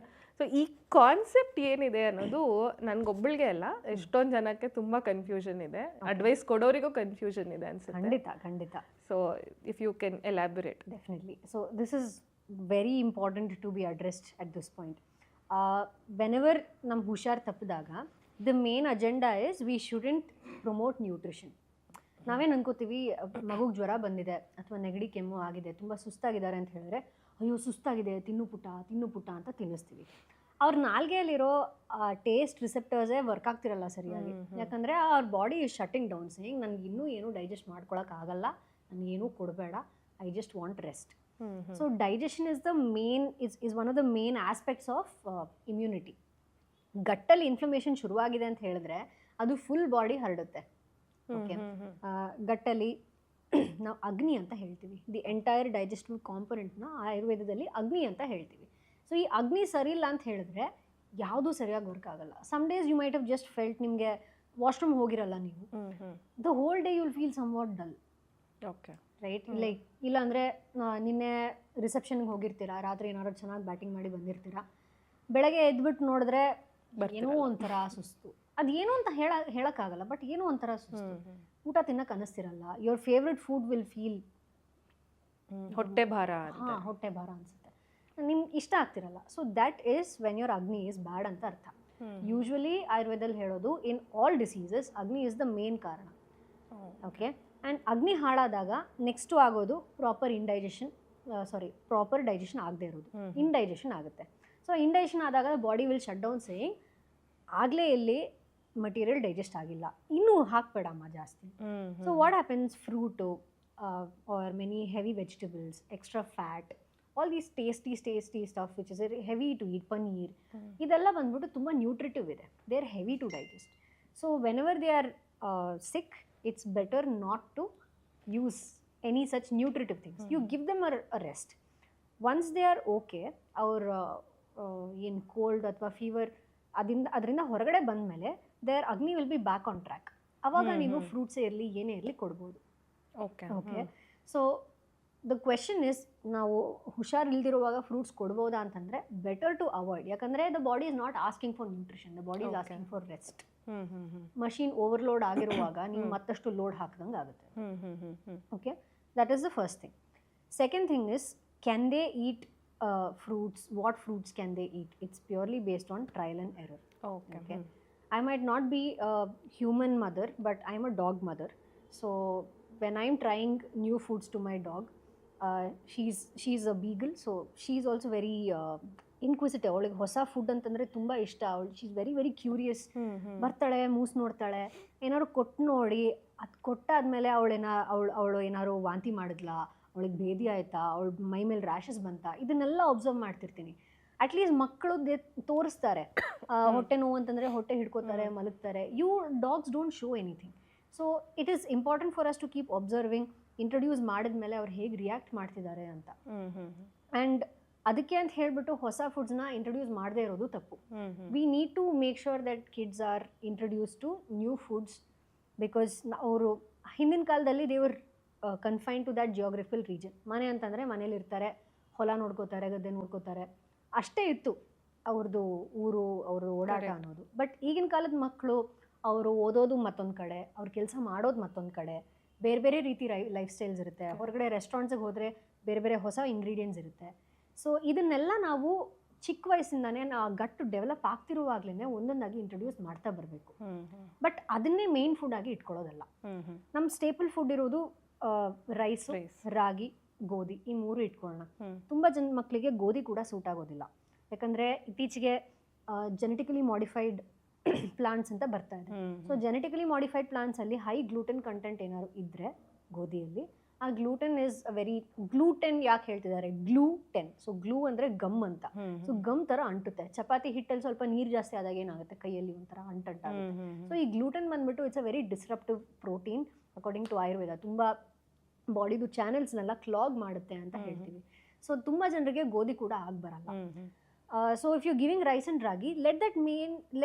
ಸೊ ಈ ಕಾನ್ಸೆಪ್ಟ್ ಏನಿದೆ ಅನ್ನೋದು ನನಗೊಬ್ಬಳಿಗೆ ಅಲ್ಲ, ಎಷ್ಟೊಂದು ಜನಕ್ಕೆ ತುಂಬ ಕನ್ಫ್ಯೂಷನ್ ಇದೆ. ಅಡ್ವೈಸ್ ಕೊಡೋರಿಗೂ ಕನ್ಫ್ಯೂಷನ್ ಇದೆ ಅನ್ಸುತ್ತೆ. ಖಂಡಿತ ಖಂಡಿತ. So if you can elaborate. Definitely. So this is very important to be addressed at this point. Whenever ನಮ್ಮ ಹುಷಾರು ತಪ್ಪಿದಾಗ the main agenda is we shouldn't promote nutrition. ನಾವೇನು ಅನ್ಕೋತೀವಿ, ಮಗುಗೆ ಜ್ವರ ಬಂದಿದೆ ಅಥವಾ ನೆಗಡಿ ಕೆಮ್ಮು ಆಗಿದೆ, ತುಂಬ ಸುಸ್ತಾಗಿದ್ದಾರೆ ಅಂತ ಹೇಳಿದ್ರೆ, ಅಯ್ಯೋ ಸುಸ್ತಾಗಿದೆ, ತಿನ್ನು ಪುಟ್ಟ ಅಂತ ತಿನ್ನಿಸ್ತೀವಿ. ಅವ್ರ ನಾಲ್ಗೆಯಲ್ಲಿರೋ ಟೇಸ್ಟ್ ರಿಸೆಪ್ಟರ್ಸೇ ವರ್ಕ್ ಆಗ್ತಿರಲ್ಲ ಸರಿಯಾಗಿ. ಯಾಕಂದರೆ ಅವ್ರ body is shutting down, saying ನನಗೆ ಇನ್ನೂ ಏನೂ ಡೈಜೆಸ್ಟ್ ಮಾಡ್ಕೊಳಕ್ಕಾಗಲ್ಲ, ನನಗೇನೂ ಕೊಡಬೇಡ, I just want rest. So digestion is the main is one of the main aspects of immunity. ಗಟ್ಟಲ್ಲಿ ಇನ್ಫ್ಲಮೇಷನ್ ಶುರುವಾಗಿದೆ ಅಂತ ಹೇಳಿದ್ರೆ ಅದು ಫುಲ್ ಬಾಡಿ ಹರಡುತ್ತೆ. ಓಕೆ, ಗಟ್ಟಲ್ಲಿ ನಾವು ಅಗ್ನಿ ಅಂತ ಹೇಳ್ತೀವಿ. ದಿ ಎಂಟೈರ್ ಡೈಜೆಸ್ಟಿವ್ ಕಾಂಪೊನೆಂಟ್ನ ಆಯುರ್ವೇದದಲ್ಲಿ ಅಗ್ನಿ ಅಂತ ಹೇಳ್ತೀವಿ. ಸೊ ಈ ಅಗ್ನಿ ಸರಿ ಇಲ್ಲ ಅಂತ ಹೇಳಿದ್ರೆ ಯಾವುದೂ ಸರಿಯಾಗಿ ವರ್ಕ್ ಆಗಲ್ಲ. Some days you might have just felt, ನಿಮಗೆ ವಾಶ್ರೂಮ್ ಹೋಗಿರಲ್ಲ ನೀವು, the whole day you will feel somewhat dull. Okay, right. Like ಇಲ್ಲಾಂದರೆ ನಿನ್ನೆ ರಿಸೆಪ್ಷನ್ಗೆ ಹೋಗಿರ್ತೀರಾ, ರಾತ್ರಿ ಏನಾದ್ರು ಚೆನ್ನಾಗಿ ಬ್ಯಾಟಿಂಗ್ ಮಾಡಿ ಬಂದಿರ್ತೀರಾ, ಬೆಳಗ್ಗೆ ಎದ್ಬಿಟ್ಟು ನೋಡಿದ್ರೆ ಏನೋ ಒಂಥರ ಸುಸ್ತು. ಅದೇನು ಅಂತ ಹೇಳೋಕ್ಕಾಗಲ್ಲ, ಬಟ್ ಏನೋ ಒಂಥರ ಸುಸ್ತು, ಊಟ ತಿನ್ನಕ್ಕೆ ಅನ್ನಿಸ್ತಿರಲ್ಲ. Your favourite food will feel ಹೊಟ್ಟೆ ಭಾರ ಅನಿಸುತ್ತೆ, ನಿಮ್ಗೆ ಇಷ್ಟ ಆಗ್ತಿರಲ್ಲ. So that is when your agni is bad ಅಂತ ಅರ್ಥ. ಯೂಶ್ವಲಿ ಆಯುರ್ವೇದಲ್ಲಿ ಹೇಳೋದು in all diseases agni is the main ಕಾರಣ. ಓಕೆ, ಆ್ಯಂಡ್ ಅಗ್ನಿ ಹಾಳಾದಾಗ ನೆಕ್ಸ್ಟು ಆಗೋದು ಪ್ರಾಪರ್ ಡೈಜೆಷನ್ ಆಗದೆ ಇರೋದು, ಇಂಡೈಜೆಷನ್ ಆಗುತ್ತೆ. ಸೊ ಇಂಡೈಜೆಷನ್ ಆದಾಗ body will shut down saying ಆಗಲೇ ಇಲ್ಲಿ ಮಟೀರಿಯಲ್ ಡೈಜೆಸ್ಟ್ ಆಗಿಲ್ಲ, ಇನ್ನೂ ಹಾಕ್ಬೇಡಮ್ಮ ಜಾಸ್ತಿ. So what happens, fruit are many heavy vegetables, extra fat, all these tasty stuff which is heavy to eat, paneer, ಇದೆಲ್ಲ ಬಂದ್ಬಿಟ್ಟು ತುಂಬ ನ್ಯೂಟ್ರಿಟಿವ್ ಇದೆ, they are heavy to digest. So whenever they are sick, it's better not to use any such nutritive things. You give them a rest. Once they are okay, our ಏನು ಕೋಲ್ಡ್ ಅಥವಾ ಫೀವರ್ ಅದರಿಂದ ಹೊರಗಡೆ ಬಂದಮೇಲೆ ದೇರ್ ಅಗ್ನಿ will be back on track. ಅವಾಗ ನೀವು ಫ್ರೂಟ್ಸೇ ಇರಲಿ ಏನೇ ಇರಲಿ ಕೊಡ್ಬೋದು. Okay, so the question is, ನಾವು ಹುಷಾರಿಲ್ದಿರುವಾಗ ಫ್ರೂಟ್ಸ್ ಕೊಡ್ಬೋದಾ ಅಂತಂದರೆ ಬೆಟರ್ ಟು ಅವಾಯ್ಡ್. ಯಾಕಂದರೆ the body is not asking for nutrition, the body is asking for rest. Machine overload ಆಗಿರುವಾಗ ನೀವು ಮತ್ತಷ್ಟು ಲೋಡ್ ಹಾಕಿದಂಗೆ ಆಗುತ್ತೆ. Okay, that is the first thing. Second thing is, can they eat fruits? What fruits can they eat? It's purely based on trial and error. Okay. I might not be a human mother, but I'm a dog mother. So when I'm trying new foods to my dog, she's a beagle, so she's also very inquisitive. ಅವಳಿಗೆ ಹೊಸ ಫುಡ್ ಅಂತಂದರೆ ತುಂಬ ಇಷ್ಟ. She's very very curious. ಬರ್ತಾಳೆ, ಮೂಸ್ ನೋಡ್ತಾಳೆ, ಏನಾದ್ರು ಕೊಟ್ಟು ನೋಡಿ, ಅದು ಕೊಟ್ಟಾದ್ಮೇಲೆ ಅವಳು ಏನಾದ್ರು ವಾಂತಿ ಮಾಡಿದ್ಲಾ, ಅವಳಿಗೆ ಭೇದಿ ಆಯಿತಾ, ಅವಳ ಮೈ ಮೇಲೆ ರ್ಯಾಷಸ್ ಬಂತಾ, ಇದನ್ನೆಲ್ಲ ಅಬ್ಸರ್ವ್ ಮಾಡ್ತಿರ್ತೀನಿ. ಅಟ್ಲೀಸ್ಟ್ ಮಕ್ಕಳು ತೋರಿಸ್ತಾರೆ, ಹೊಟ್ಟೆ ನೋವು ಅಂತಂದರೆ ಹೊಟ್ಟೆ ಹಿಡ್ಕೋತಾರೆ, ಮಲಗ್ತಾರೆ. Dogs don't show anything. So it is important for us to keep observing. Introduce ಮಾಡಿದ್ಮೇಲೆ ಅವ್ರು ಹೇಗೆ ರಿಯಾಕ್ಟ್ ಮಾಡ್ತಿದ್ದಾರೆ ಅಂತ. ಆ್ಯಂಡ್ ಅದಕ್ಕೆ ಅಂತ ಹೇಳ್ಬಿಟ್ಟು ಹೊಸ ಫುಡ್ಸ್ನ ಇಂಟ್ರೊಡ್ಯೂಸ್ ಮಾಡದೇ ಇರೋದು ತಪ್ಪು. We need to make sure that kids are introduce to new foods, because ಅವರು ಹಿಂದಿನ ಕಾಲದಲ್ಲಿ they were confine to that geographical region. ಮನೆ ಅಂತಂದರೆ ಮನೇಲಿರ್ತಾರೆ, ಹೊಲ ನೋಡ್ಕೋತಾರೆ, ಗದ್ದೆ ನೋಡ್ಕೋತಾರೆ, ಅಷ್ಟೇ ಇತ್ತು ಅವ್ರದ್ದು ಊರು, ಅವ್ರ ಓಡಾಟ ಅನ್ನೋದು. ಬಟ್ ಈಗಿನ ಕಾಲದ ಮಕ್ಕಳು ಅವರು ಓದೋದು ಮತ್ತೊಂದು ಕಡೆ, ಅವ್ರ ಕೆಲಸ ಮಾಡೋದು ಮತ್ತೊಂದು ಕಡೆ, ಬೇರೆ ಬೇರೆ ರೀತಿ ಲೈಫ್ ಸ್ಟೈಲ್ಸ್ ಇರುತ್ತೆ. ಹೊರಗಡೆ ರೆಸ್ಟೋರೆಂಟ್ಸಿಗೆ ಹೋದರೆ ಬೇರೆ ಬೇರೆ ಹೊಸ ಇಂಗ್ರೀಡಿಯೆಂಟ್ಸ್ ಇರುತ್ತೆ. ಸೊ ಇದನ್ನೆಲ್ಲ ನಾವು ಚಿಕ್ಕ ವಯಸ್ಸಿಂದಾನೇ ಗಟ್ಟು ಡೆವಲಪ್ ಆಗ್ತಿರುವಾಗಲೇ ಒಂದೊಂದಾಗಿ ಇಂಟ್ರೊಡ್ಯೂಸ್ ಮಾಡ್ತಾ ಬರಬೇಕು. ಬಟ್ ಅದನ್ನೇ ಮೇನ್ ಫುಡ್ ಆಗಿ ಇಟ್ಕೊಳ್ಳೋದಲ್ಲ. ನಮ್ಮ ಸ್ಟೇಪಲ್ ಫುಡ್ ಇರೋದು ರೈಸು, ರಾಗಿ, ಗೋಧಿ, ಈ ಮೂರು ಇಟ್ಕೊಳ್ಳೋಣ. ತುಂಬ ಜನ ಮಕ್ಕಳಿಗೆ ಗೋಧಿ ಕೂಡ ಸೂಟ್ ಆಗೋದಿಲ್ಲ, ಯಾಕಂದರೆ ಇತ್ತೀಚೆಗೆ ಜೆನೆಟಿಕಲಿ ಮಾಡಿಫೈಡ್ ಪ್ಲಾಂಟ್ಸ್ ಅಂತ ಬರ್ತಾ ಇದೆ. ಸೊ ಜೆನೆಟಿಕಲಿ ಮಾಡಿಫೈಡ್ ಪ್ಲಾಂಟ್ಸಲ್ಲಿ ಹೈ ಗ್ಲೂಟೆನ್ ಕಂಟೆಂಟ್ ಏನಾದ್ರು ಇದ್ದರೆ ಗೋಧಿಯಲ್ಲಿ, ಆ ಗ್ಲೂಟೆನ್ ಇಸ್ ವೆರಿ, ಗ್ಲೂಟೆನ್ ಯಾಕೆ ಹೇಳ್ತಿದ್ದಾರೆ ಗ್ಲೂಟೆನ್, ಸೊ ಗ್ಲೂ ಅಂದರೆ ಗಮ್ ಅಂತ. ಸೊ ಗಮ್ ಥರ ಅಂಟುತ್ತೆ. ಚಪಾತಿ ಹಿಟ್ಟಲ್ಲಿ ಸ್ವಲ್ಪ ನೀರು ಜಾಸ್ತಿ ಆದಾಗ ಏನಾಗುತ್ತೆ, ಕೈಯಲ್ಲಿ ಒಂಥರ ಅಂಟಾಗುತ್ತೆ. ಸೊ ಈ ಗ್ಲೂಟೆನ್ ಬಂದ್ಬಿಟ್ಟು it's a very disruptive protein according to Ayurveda. ತುಂಬ ಬಾಡಿದು ಚಾನೆಲ್ಸ್ನೆಲ್ಲ ಕ್ಲಾಗ್ ಮಾಡುತ್ತೆ ಅಂತ ಹೇಳ್ತೀವಿ. ಸೊ ತುಂಬ ಜನರಿಗೆ ಗೋಧಿ ಕೂಡ ಬರಲ್ಲ. So if you giving rice and ragi, let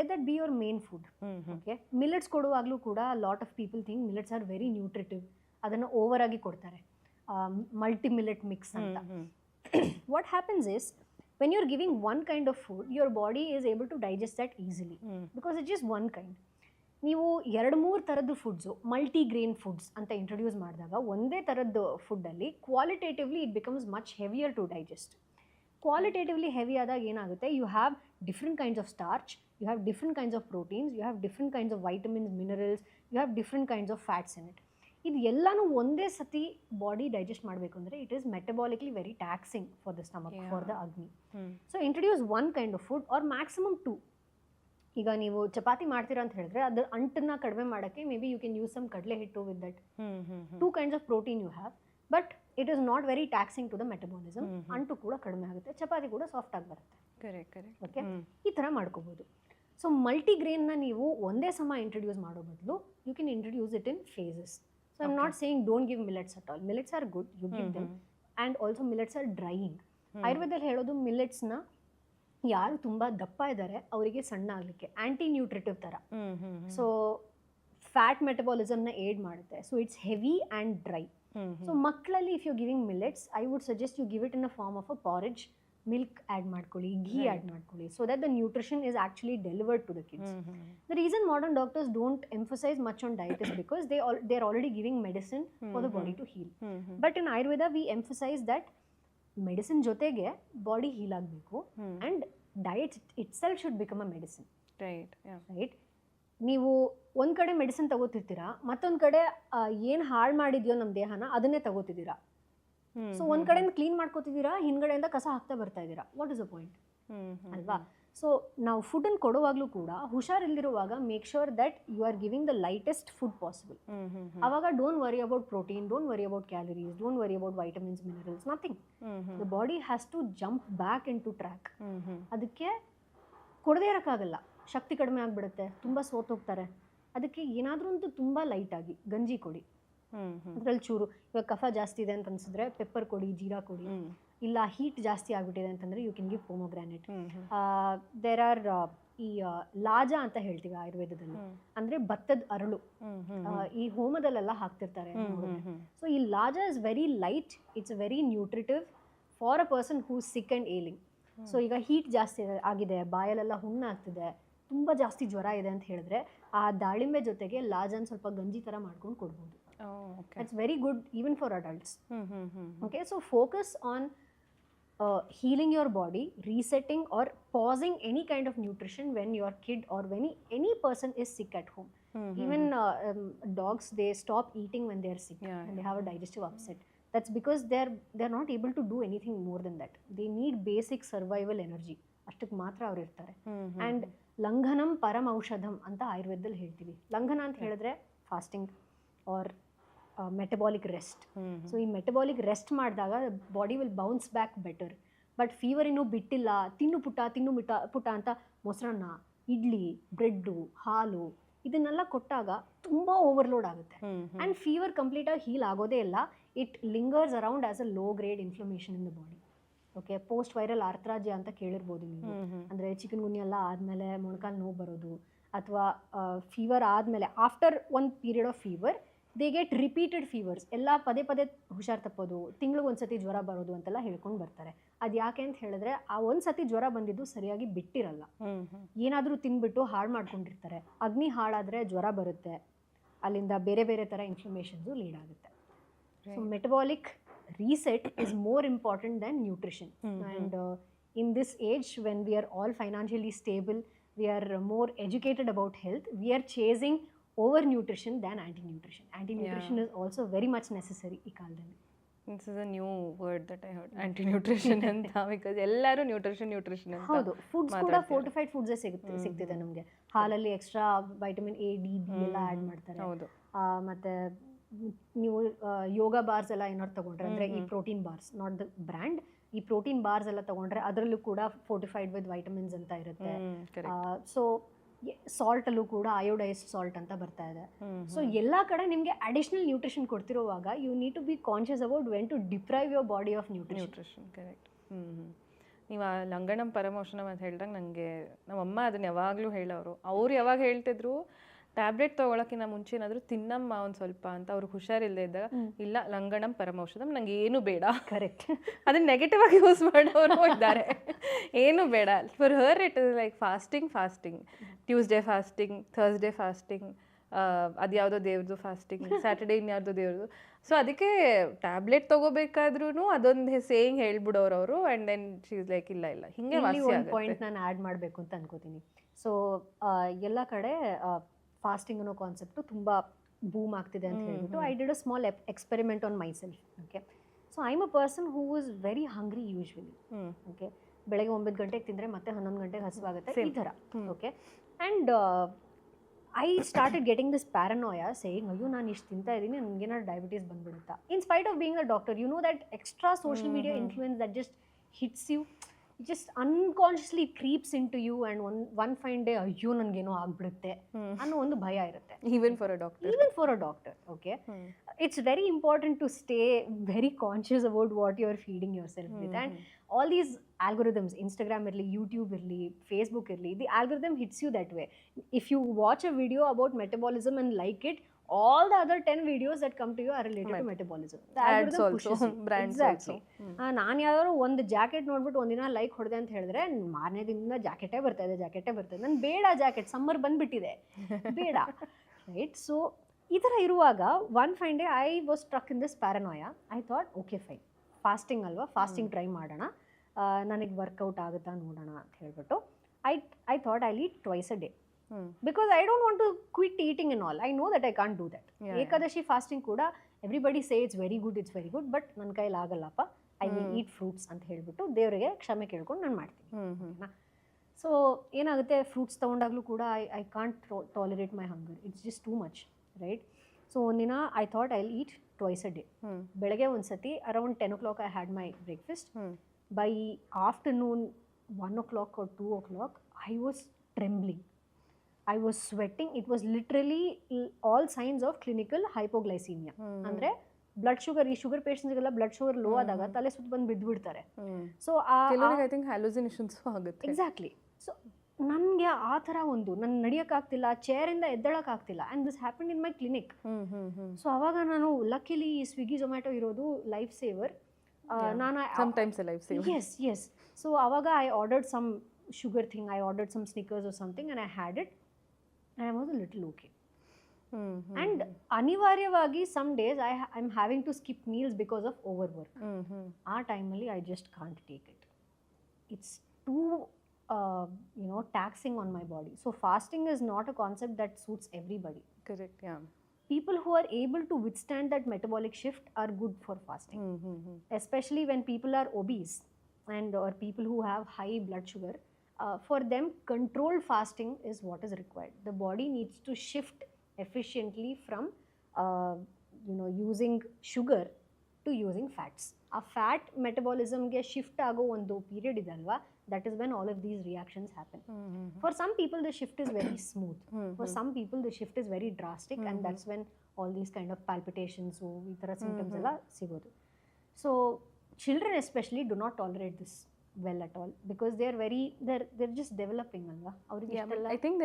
that be your main food. Okay, millets ಕೊಡುವಾಗಲೂ ಕೂಡ lot of people think millets are very nutritive, ಅದನ್ನು ಓವರ್ ಆಗಿ ಕೊಡ್ತಾರೆ, ಮಲ್ಟಿ ಮಿಲೆಟ್ ಮಿಕ್ಸ್ ಅಂತ. What happens is, when you are giving one kind of food, your body is able to digest that easily, because it is one kind. ನೀವು 2-3 ಥರದ್ದು ಫುಡ್ಸು, ಮಲ್ಟಿ ಗ್ರೇನ್ ಫುಡ್ಸ್ ಅಂತ ಇಂಟ್ರೊಡ್ಯೂಸ್ ಮಾಡಿದಾಗ ಒಂದೇ ಥರದ್ದು ಫುಡ್ಡಲ್ಲಿ qualitatively it becomes much heavier to digest. Qualitatively heavy ಆದಾಗ ಏನಾಗುತ್ತೆ, you have different kinds of starch, you have different kinds of proteins, you have different kinds of vitamins, minerals, you have different kinds of fats in it. ಇದು ಎಲ್ಲನೂ ಒಂದೇ ಸತಿ ಬಾಡಿ ಡೈಜೆಸ್ಟ್ ಮಾಡಬೇಕು ಅಂದರೆ it is metabolically very taxing for the stomach, for the agni. So introduce one kind of food or maximum 2. ಈಗ ನೀವು ಚಪಾತಿ ಮಾಡ್ತೀರಾ ಅಂತ ಹೇಳಿದ್ರೆ ಅದ್ರ ಅಂಟನ್ನ ಕಡಿಮೆ ಮಾಡೋಕ್ಕೆ maybe you can use some kadale hittu with that 2 kinds of protein you have, but it is not very taxing to the metabolism. ಅಂಟು ಕೂಡ ಕಡಿಮೆ ಆಗುತ್ತೆ, ಚಪಾತಿ ಕೂಡ ಸಾಫ್ಟ್ ಆಗಿ ಬರುತ್ತೆ. ಓಕೆ, ಈ ಥರ ಮಾಡ್ಕೋಬೋದು. ಸೊ ಮಲ್ಟಿಗ್ರೇನ್ನ ನೀವು ಒಂದೇ ಸಮ ಇಂಟ್ರೊಡ್ಯೂಸ್ ಮಾಡೋ ಬದಲು you can introduce it in phases. So I am not saying don't give millets at all. Millets are good, you give them, and also millets are drying. ಆಯುರ್ವೇದದಲ್ಲಿ ಹೇಳೋದು ಮಿಲೆಟ್ಸ್ನ ಯಾರು ತುಂಬ ದಪ್ಪ ಇದ್ದಾರೆ ಅವರಿಗೆ ಸಣ್ಣ ಆಗಲಿಕ್ಕೆ ಆ್ಯಂಟಿ ನ್ಯೂಟ್ರಿಟಿವ್ ಥರ. ಸೊ ಫ್ಯಾಟ್ ಮೆಟಬಾಲಿಸಮ್ನ ಏಡ್ ಮಾಡುತ್ತೆ. So it's heavy and dry. So ಮಕ್ಕಳಲ್ಲಿ if you giving millets, I would suggest you give it in a form of a porridge. Milk add ಮಾಡ್ಕೊಳ್ಳಿ, ಘೀ ಆ್ಯಡ್ ಮಾಡ್ಕೊಳ್ಳಿ, so that the nutrition is actually delivered to the kids. The reason modern doctors don't emphasize much on diet is because they're already giving medicine for the body to heal. But in Ayurveda we emphasize that medicine ಜೊತೆಗೆ ಬಾಡಿ ಹೀಲ್ ಆಗಬೇಕು, and diet itself should become a medicine. Right? ನೀವು ಒಂದು ಕಡೆ ಮೆಡಿಸಿನ್ ತಗೋತಿರ್ತೀರಾ, ಮತ್ತೊಂದು ಕಡೆ ಏನು ಹಾಳು ಮಾಡಿದ್ಯೋ ನಮ್ಮ ದೇಹನ ಅದನ್ನೇ ತಗೋತಿದ್ದೀರಾ. ಸೊ ಒಂದ್ ಕಡೆಯಿಂದ ಕ್ಲೀನ್ ಮಾಡ್ಕೋತಿದ್ದೀರಾ, ಹಿಂದ್ಗಡೆಯಿಂದ ಕಸ ಹಾಕ್ತಾ ಬರ್ತಾ ಇದ್ದೀರಾ. ವಾಟ್ ಇಸ್ ದ ಪಾಯಿಂಟ್ ಅಲ್ವಾ? ಸೊ ನಾವು ಫುಡ್ಡನ್ನು ಕೊಡುವಾಗಲೂ ಕೂಡ ಹುಷಾರಿಲ್ದಿರುವಾಗ make sure that you are giving the lightest food possible. ಅವಾಗ don't worry about protein, don't worry about calories, don't worry about vitamins, minerals, nothing. The body has to jump back in to track. ಅದಕ್ಕೆ ಕೊಡದೇ ಇರೋಕ್ಕಾಗಲ್ಲ, ಶಕ್ತಿ ಕಡಿಮೆ ಆಗಿಬಿಡುತ್ತೆ, ತುಂಬ ಸೋತೋಗ್ತಾರೆ. ಅದಕ್ಕೆ ಏನಾದರೂ ಒಂದು ತುಂಬ ಲೈಟಾಗಿ ಗಂಜಿ ಕೊಡಿ, ಅದ್ರಲ್ಲಿ ಚೂರು. ಇವಾಗ ಕಫ ಜಾಸ್ತಿ ಇದೆ ಅಂತ ಅನ್ಸಿದ್ರೆ ಪೆಪ್ಪರ್ ಕೊಡಿ, ಜೀರಾ ಕೊಡಿ. ಇಲ್ಲ ಹೀಟ್ ಜಾಸ್ತಿ ಆಗಿಬಿಟ್ಟಿದೆ ಅಂತಂದರೆ you can give pomegranate. There are ಈ ಲಾಜಾ ಅಂತ ಹೇಳ್ತೀವಿ ಆಯುರ್ವೇದದಲ್ಲಿ, ಅಂದರೆ ಭತ್ತದ ಅರಳು. ಈ ಹೋಮದಲ್ಲೆಲ್ಲ ಹಾಕ್ತಿರ್ತಾರೆ. ಸೊ ಈ laja is very light, it's very nutritive for a person who sick and ailing. So ಈಗ ಹೀಟ್ ಜಾಸ್ತಿ ಆಗಿದೆ, ಬಾಯಲ್ಲೆಲ್ಲ ಹುಣ್ಣಾಗ್ತಿದೆ, ತುಂಬ ಜಾಸ್ತಿ ಜ್ವರ ಇದೆ ಅಂತ ಹೇಳಿದ್ರೆ ಆ ದಾಳಿಂಬೆ ಜೊತೆಗೆ ಲಾಜಾನ್ ಸ್ವಲ್ಪ ಗಂಜಿ ಥರ ಮಾಡ್ಕೊಂಡು ಕೊಡ್ಬೋದು. It's very good even for adults. Okay, so focus on healing your body, resetting or pausing any kind of nutrition when your kid or when any person is sick at home. Even dogs, they stop eating when they are sick and they have a digestive upset. That's because they're not able to do anything more than that. They need basic survival energy. ಅಷ್ಟಕ್ಕೆ ಮಾತ್ರ ಅವ್ರು ಇರ್ತಾರೆ. ಆ್ಯಂಡ್ ಲಂಘನಂ ಪರಮ ಔಷಧಂ ಅಂತ ಆಯುರ್ವೇದದಲ್ಲಿ ಹೇಳ್ತೀವಿ. ಲಂಘನ ಅಂತ ಹೇಳಿದ್ರೆ fasting or metabolic rest. So ಈ ಮೆಟಬಾಲಿಕ್ ರೆಸ್ಟ್ ಮಾಡಿದಾಗ body will bounce back better. But fever ಇನ್ನೂ ಬಿಟ್ಟಿಲ್ಲ, ತಿನ್ನು ಪುಟ್ಟ ಅಂತ ಮೊಸರನ್ನ, ಇಡ್ಲಿ, ಬ್ರೆಡ್ಡು, ಹಾಲು ಇದನ್ನೆಲ್ಲ ಕೊಟ್ಟಾಗ ತುಂಬ ಓವರ್ಲೋಡ್ ಆಗುತ್ತೆ. ಆ್ಯಂಡ್ ಫೀವರ್ ಕಂಪ್ಲೀಟಾಗಿ ಹೀಲ್ ಆಗೋದೇ ಇಲ್ಲ. It lingers around as a low grade inflammation in the body. Okay, post viral arthralgia ಅಂತ ಕೇಳಿರ್ಬೋದು ನೀವು. ಅಂದರೆ ಚಿಕನ್ ಗುನ್ಯ ಎಲ್ಲ ಆದಮೇಲೆ ಮೊಣಕಾಲು ನೋವು ಬರೋದು, ಅಥವಾ ಫೀವರ್ ಆದಮೇಲೆ ಆಫ್ಟರ್ ಒಂದು period of fever they get repeated fevers, ಎಲ್ಲ ಪದೇ ಪದೇ ಹುಷಾರು ತಪ್ಪೋದು, ತಿಂಗಳಿಗೊಂದ್ಸತಿ ಜ್ವರ ಬರೋದು ಅಂತೆಲ್ಲ ಹೇಳ್ಕೊಂಡು ಬರ್ತಾರೆ. ಅದು ಯಾಕೆ ಅಂತ ಹೇಳಿದ್ರೆ ಆ ಒಂದ್ಸತಿ ಜ್ವರ ಬಂದಿದ್ದು ಸರಿಯಾಗಿ ಬಿಟ್ಟಿರಲ್ಲ, ಏನಾದರೂ ತಿಂದ್ಬಿಟ್ಟು ಹಾಳು ಮಾಡ್ಕೊಂಡಿರ್ತಾರೆ. ಅಗ್ನಿ ಹಾಳಾದರೆ ಜ್ವರ ಬರುತ್ತೆ, ಅಲ್ಲಿಂದ ಬೇರೆ ಬೇರೆ ಥರ ಇನ್ಫ್ಲಮೇಷನ್ಸು ಲೀಡ್ ಆಗುತ್ತೆ. So metabolic reset is more important than nutrition. And in this age when we are all financially stable, we are more educated about health, we are chasing over nutrition than anti-nutrition is also very much necessary ಈ ಕಾಲದಲ್ಲಿ. This is a new word that I heard, anti-nutrition ಅಂತ, because ಎಲ್ಲರೂ ನ್ಯೂಟ್ರಿಷನ್ ಅಂತ. ಹೌದು, ಫುಡ್ಸ್ ಕೂಡ ಫೋರ್ಟಿಫೈಡ್ ಫುಡ್ಸೇ ಸಿಗ್ತಿದೆ ನಮಗೆ. ಹಾಲಲ್ಲಿ extra vitamin A, D, B ಎಲ್ಲ ಆ್ಯಡ್ ಮಾಡ್ತಾರೆ. ಮತ್ತೆ ನೀವು ಯೋಗ ಬಾರ್ಸ್ ಎಲ್ಲ ಏನಾದ್ರು ತಗೊಂಡ್ರೆ, ಅಂದರೆ ಈ protein bars, not the brand, ಈ ಪ್ರೋಟೀನ್ ಬಾರ್ಸ್ ಎಲ್ಲ ತಗೊಂಡ್ರೆ ಅದರಲ್ಲೂ ಕೂಡ ಫೋರ್ಟಿಫೈಡ್ ವಿತ್ ವೈಟಮಿನ್ಸ್ ಅಂತ ಇರುತ್ತೆ. ಸೊ ಸಾಲ್ಟಲ್ಲೂ ಕೂಡ ಅಯೋಡೈಸ್ಡ್ ಸಾಲ್ಟ್ ಅಂತ ಬರ್ತಾ ಇದೆ. ಸೊ ಎಲ್ಲ ಕಡೆ ನಿಮಗೆ ಅಡಿಷನಲ್ ನ್ಯೂಟ್ರಿಷನ್ ಕೊಡ್ತಿರುವಾಗ you need to be conscious about when to deprive your body of nutrition. Correct. ನೀವು ಆ ಲಂಗಣಂ ಪರಮೋಷಣಂ ಅಂತ ಹೇಳಿದಾಗ ನನಗೆ ನಮ್ಮಮ್ಮ ಅದನ್ನ ಯಾವಾಗಲೂ ಹೇಳೋರು. ಅವ್ರು ಯಾವಾಗ ಹೇಳ್ತಿದ್ರು, ಟ್ಯಾಬ್ಲೆಟ್ ತೊಗೊಳಕ್ಕಿಂತ ಮುಂಚೆ ಏನಾದರೂ ತಿನ್ನಮ್ಮ ಒಂದು ಸ್ವಲ್ಪ ಅಂತ. ಅವ್ರಿಗೆ ಹುಷಾರಿಲ್ಲದೆ ಇದ್ದಾಗ, ಇಲ್ಲ ಲಂಗಣಂ ಪರಮೌಷಧಂ, ನಂಗೆ ಏನು ಬೇಡ. ಕರೆಕ್ಟ್. ಅದನ್ನ ನೆಗೆಟಿವ್ ಆಗಿ ಯೂಸ್ ಮಾಡೋರು ಇದ್ದಾರೆ. ಏನು ಬೇಡ. For her it is like fasting, Tuesday fasting, Thursday fasting, ಅದು ಯಾವುದೋ ದೇವ್ರದ್ದು ಫಾಸ್ಟಿಂಗ್, ಸ್ಯಾಟರ್ಡೇ ಇನ್ಯಾವುದೋ ದೇವ್ರದ್ದು. ಸೊ ಅದಕ್ಕೆ ಟ್ಯಾಬ್ಲೆಟ್ ತೊಗೋಬೇಕಾದ್ರೂ ಅದೊಂದು ಸೇಯಿಂಗ್ ಹೇಳ್ಬಿಡೋರು ಅವರು. And then she is like ಇಲ್ಲ ಹಿಂಗೆ ಒಂದು ಪಾಯಿಂಟ್ ನಾನು ಆ್ಯಡ್ ಮಾಡಬೇಕು ಅಂತ ಅನ್ಕೋತೀನಿ. ಸೊ ಎಲ್ಲ ಕಡೆ ಫಾಸ್ಟಿಂಗ್ ಅನ್ನೋ ಕಾನ್ಸೆಪ್ಟು ತುಂಬ ಬೂಮ್ ಆಗ್ತಿದೆ ಅಂತ ಹೇಳ್ಬಿಟ್ಟು I did a small experiment on my self. Okay, so I am a person who is very hungry usually. Okay, ಬೆಳಗ್ಗೆ 9 ಗಂಟೆಗೆ ತಿಂದರೆ ಮತ್ತೆ 11 ಗಂಟೆಗೆ ಹಸಿವಾಗುತ್ತೆ, ಈ ಥರ. Okay, and I started getting this paranoia saying, ಅಯ್ಯೋ ನಾನು ಇಷ್ಟು ತಿಂತಾ ಇದ್ದೀನಿ, ನನಗೇನಾದ್ರು ಡಯಾಬಿಟೀಸ್ ಬಂದ್ಬಿಡುತ್ತಾ. In spite of being a doctor, you know that extra social media influence that just hits you, just unconsciously creeps into you, and one fine day ಅಯ್ಯೋ ನನಗೇನೋ ಆಗ್ಬಿಡುತ್ತೆ ಅನ್ನೋ ಒಂದು ಭಯ ಇರುತ್ತೆ. Even for a doctor. Okay, it's very important to stay very conscious about what you are feeding yourself with. And all these algorithms, Instagram irli, YouTube irli, Facebook irli, the algorithm hits you that way. If you watch a video about metabolism and like it, all the other 10 videos that come to you are related to metabolism. The ads also, brands exactly. ನಾನು ಯಾವ್ದಾದ್ರು ಒಂದು ಜಾಕೆಟ್ ನೋಡ್ಬಿಟ್ಟು ಒಂದಿನ ಲೈಕ್ ಹೊಡೆದೆ ಅಂತ ಹೇಳಿದ್ರೆ ಮಾರನೇ ದಿನದಿಂದ ಜಾಕೆಟೇ ಬರ್ತಾ ಇದೆ. ನಾನು ಬೇಡ, ಜಾಕೆಟ್ ಸಮ್ಮರ್ ಬಂದ್ಬಿಟ್ಟಿದೆ, ಬೇಡ. ರೈಟ್. ಸೊ ಈ ಥರ ಇರುವಾಗ one fine day I was struck in this paranoia. I thought okay fine, fasting ಅಲ್ವಾ, ಫಾಸ್ಟಿಂಗ್ ಟ್ರೈ ಮಾಡೋಣ, ನನಗೆ ವರ್ಕೌಟ್ ಆಗುತ್ತಾ ನೋಡೋಣ ಅಂತ ಹೇಳ್ಬಿಟ್ಟು I thought I eat twice a day. Because I don't want to quit eating and all. I know that I can't do that. Ekadashi fasting kuda everybody say it's very good, but ನನ್ನ ಕೈಲಿ ಆಗಲ್ಲಪ್ಪ, ಐ ವಿಲ್ ಈಟ್ ಫ್ರೂಟ್ಸ್ ಅಂತ ಹೇಳ್ಬಿಟ್ಟು ದೇವರಿಗೆ ಕ್ಷಮೆ ಕೇಳ್ಕೊಂಡು ನಾನು ಮಾಡ್ತೀನಿ. ಸೊ ಏನಾಗುತ್ತೆ, ಫ್ರೂಟ್ಸ್ ತೊಗೊಂಡಾಗಲೂ ಕೂಡ I can't tolerate my hunger, it's just too much, right. So ಒಂದಿನ I thought I will eat twice a day. ಬೆಳಗ್ಗೆ ಒಂದು ಸತಿ around 10 o'clock I had my breakfast. By afternoon 1 o'clock or 2 o'clock I was trembling, I was sweating. It was literally all signs of clinical hypoglycemia. ಅಂದರೆ ಬ್ಲಡ್ ಶುಗರ್, ಈ ಶುಗರ್ ಪೇಷಂಟ್ಸ್ಗೆಲ್ಲ ಬ್ಲಡ್ ಶುಗರ್ ಲೋ ಆದಾಗ ತಲೆ ಸುತ್ತ ಬಂದು ಬಿದ್ದುಬಿಡ್ತಾರೆ. ಸೊ ಐ ಥಿಂಕ್ ಹ್ಯಾಲುಸಿನೇಷನ್ಸ್ ಆಗುತ್ತೆ. ಎಕ್ಸಾಕ್ಟ್ಲಿ. ಸೊ ನನಗೆ ಆ ಥರ ನನ್ನ ನಡಿಯೋಕ್ಕಾಗ್ತಿಲ್ಲ, ಚೇರಿಂದ ಎದ್ದೇಳೋಕ್ಕಾಗ್ತಿಲ್ಲ. And this happen in my clinic. So ಅವಾಗ ನಾನು ಲಕ್ಕಿಲಿ ಸ್ವಿಗ್ಗಿ ಝೊಮ್ಯಾಟೊ ಇರೋದು ಲೈಫ್ ಸೇವರ್. ಎಸ್. ಸೊ ಅವಾಗ I ordered some sugar thing, I ordered some Snickers or something and I had it and I was a little okay. And anivaryavagi some days I'm having to skip meals because of overwork. Aa time alli I just can't take it. It's too taxing on my body. So fasting is not a concept that suits everybody. Correct. Yeah, people who are able to withstand that metabolic shift are good for fasting. Especially when people are obese and or people who have high blood sugar. For them, controlled fasting is what is required. The body needs to shift efficiently from using sugar to using fats. A fat metabolism ge shift ago ಒಂದು period idalva, that is when all of these reactions happen. For some people the shift is very smooth. For some people the shift is very drastic, and that's when all these kind of palpitations, so ಈ ಥರ symptoms ಎಲ್ಲ ಸಿಗೋದು. So children especially do not tolerate this well at all because they're just developing alva ಅವ್ರಿಗೆ Yeah, but ಇಷ್ಟೆಲ್ಲ I think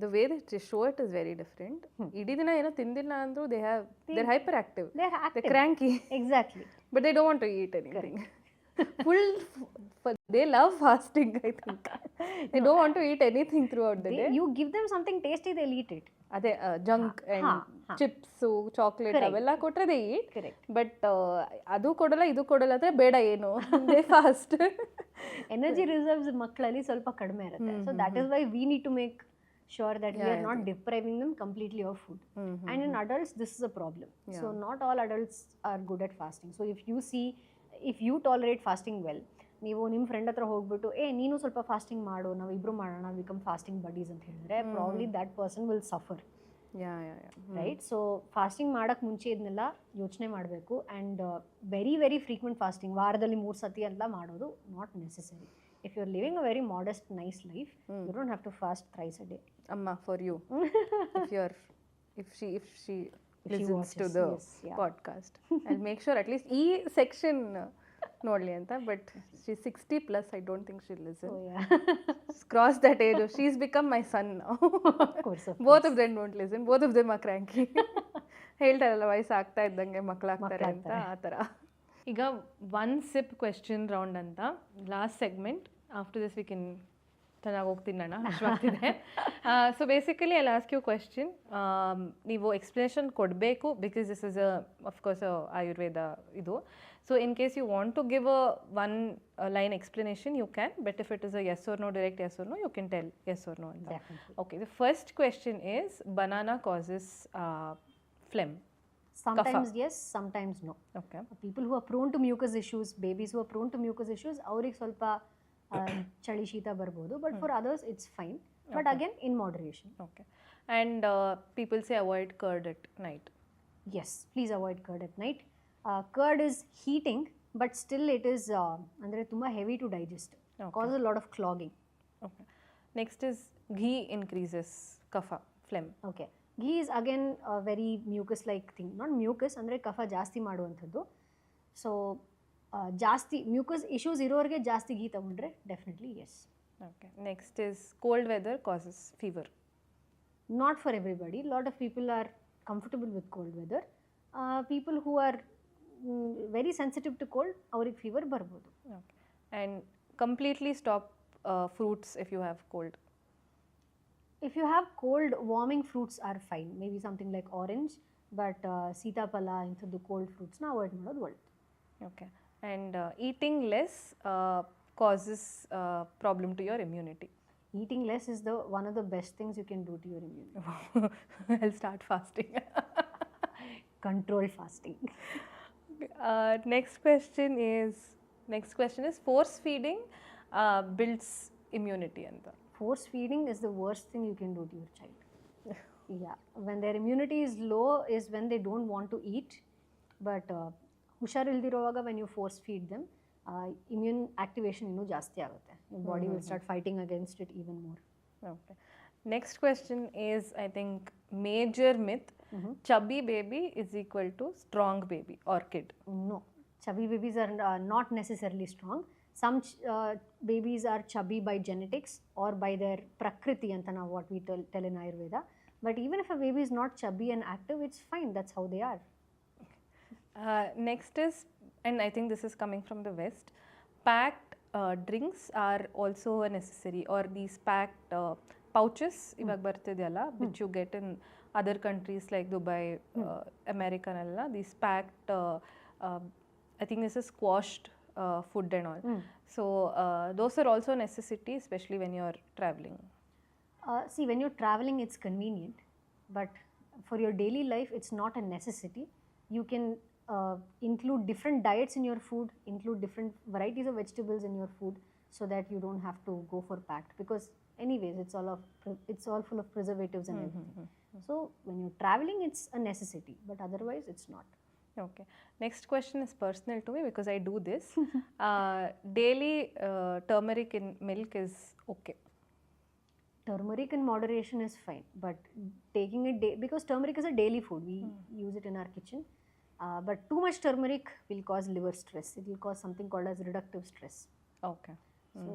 the way that they show it is very different. ಇಡೀ ದಿನ ಏನೋ ತಿಂದಿಲ್ಲ ಅಂದ್ರೂ they're hyperactive. they're They're active. cranky. Exactly. But they don't want to eat anything. They love fasting, I think. They don't want to eat anything throughout the day. You give them something tasty, they'll eat it. ಅದೇ ಜಂಕ್ ಆ್ಯಂಡ್ ಚಿಪ್ಸು ಚಾಕ್ಲೇಟ್ ಅವೆಲ್ಲ ಕೊಟ್ಟರೆ ದೇ ಈಟ್. Correct. ಬಟ್ ಅದು ಕೊಡಲ್ಲ ಇದು ಕೊಡಲ್ಲ ಅಂದರೆ ಬೇಡ ಏನು ದೇ ಫಾಸ್ಟ್. ಎನರ್ಜಿ ರಿಸರ್ವ್ಸ್ ಮಕ್ಕಳಲ್ಲಿ ಸ್ವಲ್ಪ ಕಡಿಮೆ ಇರುತ್ತೆ. So that is why we need to make sure that we are not depriving them completely of food. And in adults this is a problem. So not all adults are good at fasting. So if you tolerate fasting well, ನೀವು ನಿಮ್ಮ ಫ್ರೆಂಡ್ ಹತ್ರ ಹೋಗ್ಬಿಟ್ಟು ನೀನು ಸ್ವಲ್ಪ ಫಾಸ್ಟಿಂಗ್ ಮಾಡು, ನಾವು ಇಬ್ರು ಮಾಡೋಣ, ಬಿಕಮ್ ಫಾಸ್ಟಿಂಗ್ ಬಡೀಸ್ ಅಂತ ಹೇಳಿದ್ರೆ probably that person will suffer. Right? So fasting ಮಾಡೋಕ್ಕೆ ಮುಂಚೆ ಇದನ್ನೆಲ್ಲ ಯೋಚನೆ ಮಾಡಬೇಕು. And very very frequent fasting, ವಾರದಲ್ಲಿ 3 ಸತಿ ಎಲ್ಲ ಮಾಡೋದು not necessary. If you're living a very modest, nice life, you don't have to fast thrice a day. Amma, for you. if she listens to the podcast, I'll make sure at least e section nodli anta. But she's 60 plus. I don't think she'll listen. Oh yeah. She's crossed that age. She's become my son now. Of course. Both of them don't listen. Both of them are cranky. ಹೇಳ್ತಾರಲ್ಲ ವಯಸ್ಸು ಆಗ್ತಾ ಇದ್ದಂಗೆ ಮಕ್ಕಳಾಗ್ತಾರೆ ಅಂತ ಆ ಥರ. ಈಗ 1 sip question round ಅಂತ last segment. After this we can ಚೆನ್ನಾಗಿ ಹೋಗ್ತೀನಿ ಅಷ್ಟವಾಗ್ತಿದೆ. So basically I ask you question. ನೀವು ಎಕ್ಸ್ಪ್ಲನೇಷನ್ ಕೊಡಬೇಕು because this is of course Ayurveda ಇದು. So in case you want to give a 1 line explanation you can, but if it is a yes or no, direct yes or no, you can tell yes or no. Definitely. Okay, the first question is banana causes phlegm. Sometimes yes, sometimes no. Okay. People who are prone to mucus issues, babies who are prone to mucus issues, ಅವ್ರಿಗೆ ಸ್ವಲ್ಪ ಚಳಿ ಶೀತ ಬರ್ಬೋದು. But for others it's fine. But again in moderation. Okay. And people say avoid curd at night. Yes, please avoid curd at night. Curd is heating, but still it is ಅಂದರೆ ತುಂಬ heavy to digest. Causes a lot of clogging. Okay. Next is ghee increases kapha, phlegm. Okay. Ghee is again a very mucus like thing. Not mucus, ಅಂದರೆ ಕಫ ಜಾಸ್ತಿ ಮಾಡುವಂಥದ್ದು. ಸೊ ಜಾಸ್ತಿ ಮ್ಯೂಕಸ್ ಇಶ್ಯೂಸ್ ಇರೋರಿಗೆ ಜಾಸ್ತಿ ಘೀ ತಗೊಂಡ್ರೆ definitely yes. Okay. Next is cold weather causes fever. Not for everybody. Lot of people are comfortable with cold weather. People who are very sensitive to cold, ಅವ್ರಿಗೆ ಫೀವರ್ ಬರ್ಬೋದು. Okay. And completely stop fruits if you have cold. If you have cold, warming fruits are fine. Maybe something like orange, but ಸೀತಾಫಲ ಇಂಥದ್ದು ಕೋಲ್ಡ್ ಫ್ರೂಟ್ಸ್ನ ಅವಾಯ್ಡ್ ಮಾಡೋದು ಒಳ್ಳೆಯದು. Okay. And eating less causes problem to your immunity. Eating less is one of the best things you can do to your immunity. I'll start fasting. Control fasting. Next question is force feeding builds immunity anta. Force feeding is the worst thing you can do to your child. Yeah, when their immunity is low is when they don't want to eat. But ಹುಷಾರಿಲ್ದಿರೋವಾಗ when you force feed them immune activation ಇನ್ನೂ ಜಾಸ್ತಿ ಆಗುತ್ತೆ. your body will start fighting against it even more. Okay. Next question is, I think, major myth. Chubby baby is equal to strong baby or kid. No, chubby babies are not necessarily strong. Some babies are chubby by genetics or by their prakriti anta now what we tell in Ayurveda. But even if a baby is not chubby and active, it's fine. That's how they are. Next is, and I think this is coming from the West, packed drinks are also a necessary, or these packed pouches ಇವಾಗ ಬರ್ತಿದೆಯಲ್ಲ, which you get in other countries like Dubai, America nalla, these packed I think this is squashed food and all. So those are also necessity, especially when you're traveling. See, when you're traveling it's convenient, but for your daily life it's not a necessity. You can include different diets in your food, include different varieties of vegetables in your food, so that you don't have to go for packed, because anyways it's all full of preservatives and everything. So when you're traveling it's a necessity, but otherwise it's not. Okay. Next question is personal to me because I do this. Daily turmeric in milk is okay. Turmeric in moderation is fine, but taking it because turmeric is a daily food, we use it in our kitchen. But too much turmeric will cause liver stress. It will cause something called as reductive stress. Okay So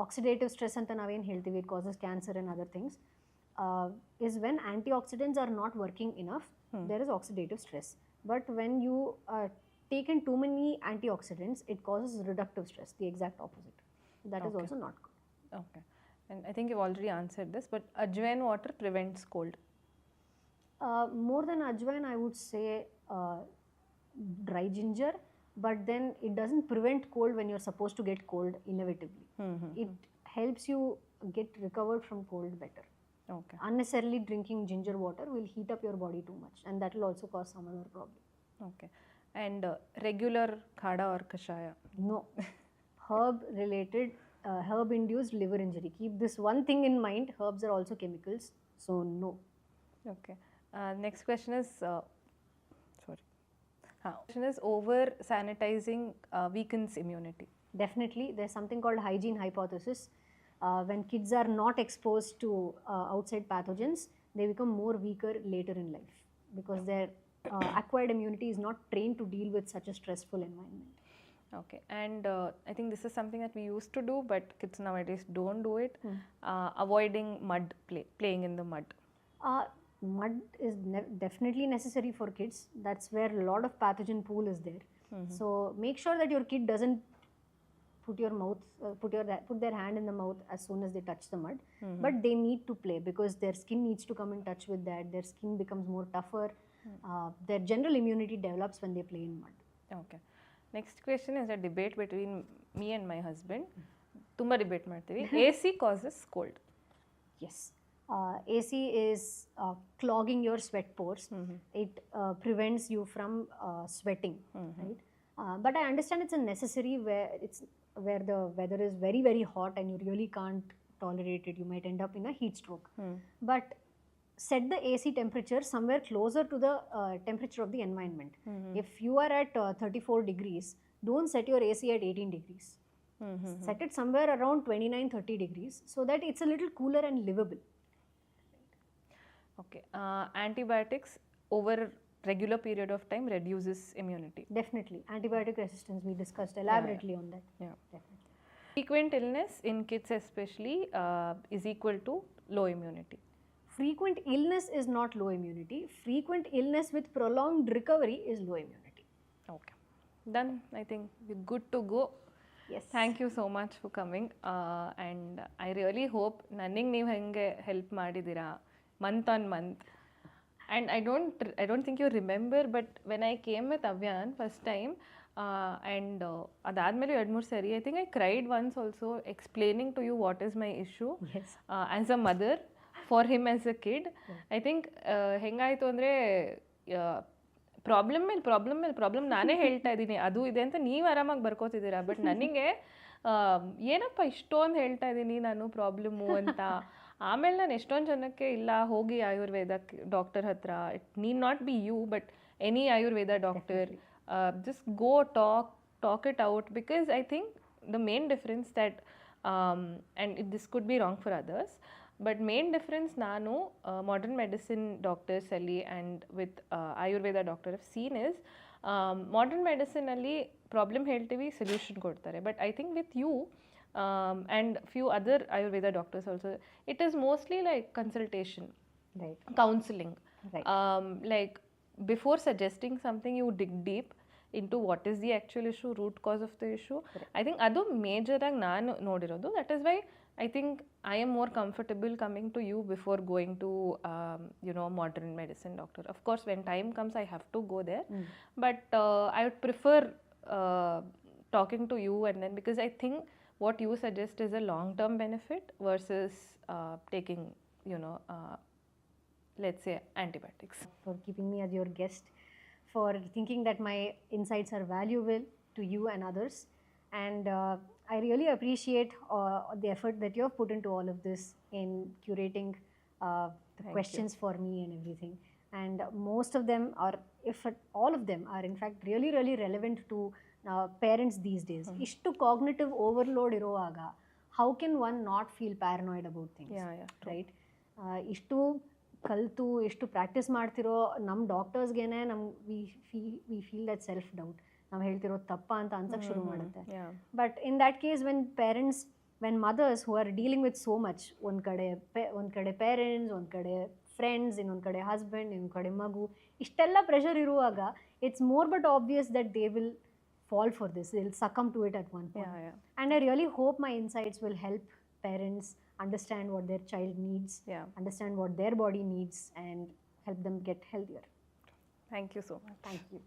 oxidative stress anta naven heltive, it causes cancer and other things. Is when antioxidants are not working enough, there is oxidative stress. But when you take in too many antioxidants, it causes reductive stress, the exact opposite. That is Okay. also not good. Okay and I think you already answered this but ajwain water prevents cold. More than ajwain, I would say dry ginger, but then it doesn't prevent cold when you're supposed to get cold inevitably. It helps you get recovered from cold better. Okay Unnecessarily drinking ginger water will heat up your body too much, and that will also cause some other problem. Okay and regular kadha or kashaya? No. Herb related, herb induced liver injury. Keep this one thing in mind, herbs are also chemicals, so no. Okay. Next question is, sorry. Question is over sanitizing weakens immunity. Definitely, there's something called hygiene hypothesis. When kids are not exposed to outside pathogens, they become more weaker later in life because their acquired immunity is not trained to deal with such a stressful environment. Okay. And I think this is something that we used to do, but kids nowadays don't do it. Avoiding mud, playing in the mud. Mud is definitely necessary for kids. That's where a lot of pathogen pool is there. So make sure that your kid doesn't put their hand in the mouth as soon as they touch the mud. But they need to play because their skin needs to come in touch with that. Their skin becomes more tougher. Their general immunity develops when they play in mud. Okay. Next question is a debate between me and my husband. ತುಂಬ ಡಿಬೇಟ್ ಮಾಡ್ತೀವಿ. AC causes cold. Yes. AC is clogging your sweat pores. It prevents you from sweating, right? But I understand it's a necessary where the weather is very, very hot and you really can't tolerate it. You might end up in a heat stroke. But set the AC temperature somewhere closer to the temperature of the environment. If you are at 34 degrees, don't set your AC at 18 degrees. Set it somewhere around 29-30 degrees so that it's a little cooler and livable. Okay. Antibiotics over regular period of time reduces immunity. Definitely. Antibiotic resistance, we discussed elaborately on that. Yeah. Definitely. Frequent illness in kids especially is equal to low immunity. Frequent illness is not low immunity. Frequent illness with prolonged recovery is low immunity. Okay. Done. I think we're good to go. Yes. Thank you so much for coming. And I really hope ನನಗೆ ನೀವು ಹೆಂಗೆ ಹೆಲ್ಪ್ ಮಾಡಿದ್ದೀರಾ month on month. And I don't think you remember, but when I came with Avyan first time, and ಅದಾದಮೇಲೆ 2-3 ಸರಿ, I think I cried once also explaining to you what is my issue. Yes. As a mother, for him as a kid. I think ಹೆಂಗಾಯಿತು ಅಂದರೆ ಪ್ರಾಬ್ಲಮ್ ನಾನೇ ಹೇಳ್ತಾ ಇದ್ದೀನಿ ಅದು ಇದೆ ಅಂತ ನೀವು ಆರಾಮಾಗಿ ಬರ್ಕೋತಿದ್ದೀರಾ, ಬಟ್ ನನಗೆ ಏನಪ್ಪ ಇಷ್ಟೊಂದು ಹೇಳ್ತಾ ಇದ್ದೀನಿ ನಾನು ಪ್ರಾಬ್ಲಮ್ಮು ಅಂತ. ಆಮೇಲೆ ನಾನು ಎಷ್ಟೊಂದು ಜನಕ್ಕೆ ಇಲ್ಲ ಹೋಗಿ ಆಯುರ್ವೇದ ಡಾಕ್ಟರ್ ಹತ್ರ, it need not be you but any Ayurveda doctor, just go talk it out, because I think the main difference that and this could be wrong for others, but main difference ನಾನು ಮಾಡರ್ನ್ ಮೆಡಿಸಿನ್ ಡಾಕ್ಟರ್ಸಲ್ಲಿ and with Ayurveda doctor of seen is modern ಮೆಡಿಸಿನಲ್ಲಿ ಪ್ರಾಬ್ಲಮ್ ಹೇಳ್ತೀವಿ, ಸೊಲ್ಯೂಷನ್ ಕೊಡ್ತಾರೆ. But I think with you and few other Ayurveda doctors also, it is mostly like consultation, Right. counseling. Right. Like before suggesting something, you dig deep into what is the actual issue, root cause of the issue. Correct. I think adu major ಆಗಿ ನಾನು ನೋಡಿರೋದು. That is why I think I am more comfortable coming to you before going to modern medicine doctor. Of course, when time comes, I have to go there. But I would prefer talking to you, and then because I think what you suggest is a long-term benefit versus taking, let's say, antibiotics. For keeping me as your guest, for thinking that my insights are valuable to you and others. And I really appreciate the effort that you have put into all of this in curating the questions for me and everything. And most of them are, if all of them are in fact really, really relevant to parents these days. Ishtu cognitive overload irovaga, how can one not feel paranoid about things? Yeah, true. Right? Ishtu ಕಲಿತು ಎಷ್ಟು ಪ್ರಾಕ್ಟೀಸ್ ಮಾಡ್ತಿರೋ ನಮ್ಮ ಡಾಕ್ಟರ್ಸ್ಗೇನೆ we feel that self doubt. ನಾವು ಹೇಳ್ತಿರೋದು ತಪ್ಪಾ ಅಂತ ಅನ್ಸಕ್ಕೆ ಶುರು ಮಾಡುತ್ತೆ. But in that case when mothers who are dealing with so much, ಒಂದು ಕಡೆ ಪೇರೆಂಟ್ಸ್, ಒಂದು ಕಡೆ ಫ್ರೆಂಡ್ಸ್, ಇನ್ನೊಂದು ಕಡೆ ಹಸ್ಬೆಂಡ್, ಇನ್ನೊಂದು ಕಡೆ ಮಗು, ಇಷ್ಟೆಲ್ಲ ಪ್ರೆಷರ್ ಇರುವಾಗ it's more but obvious that they will fall for this, they'll succumb to it at one point. And I really hope my insights will help parents understand what their child needs, understand what their body needs, and help them get healthier. Thank you so much. Thank you.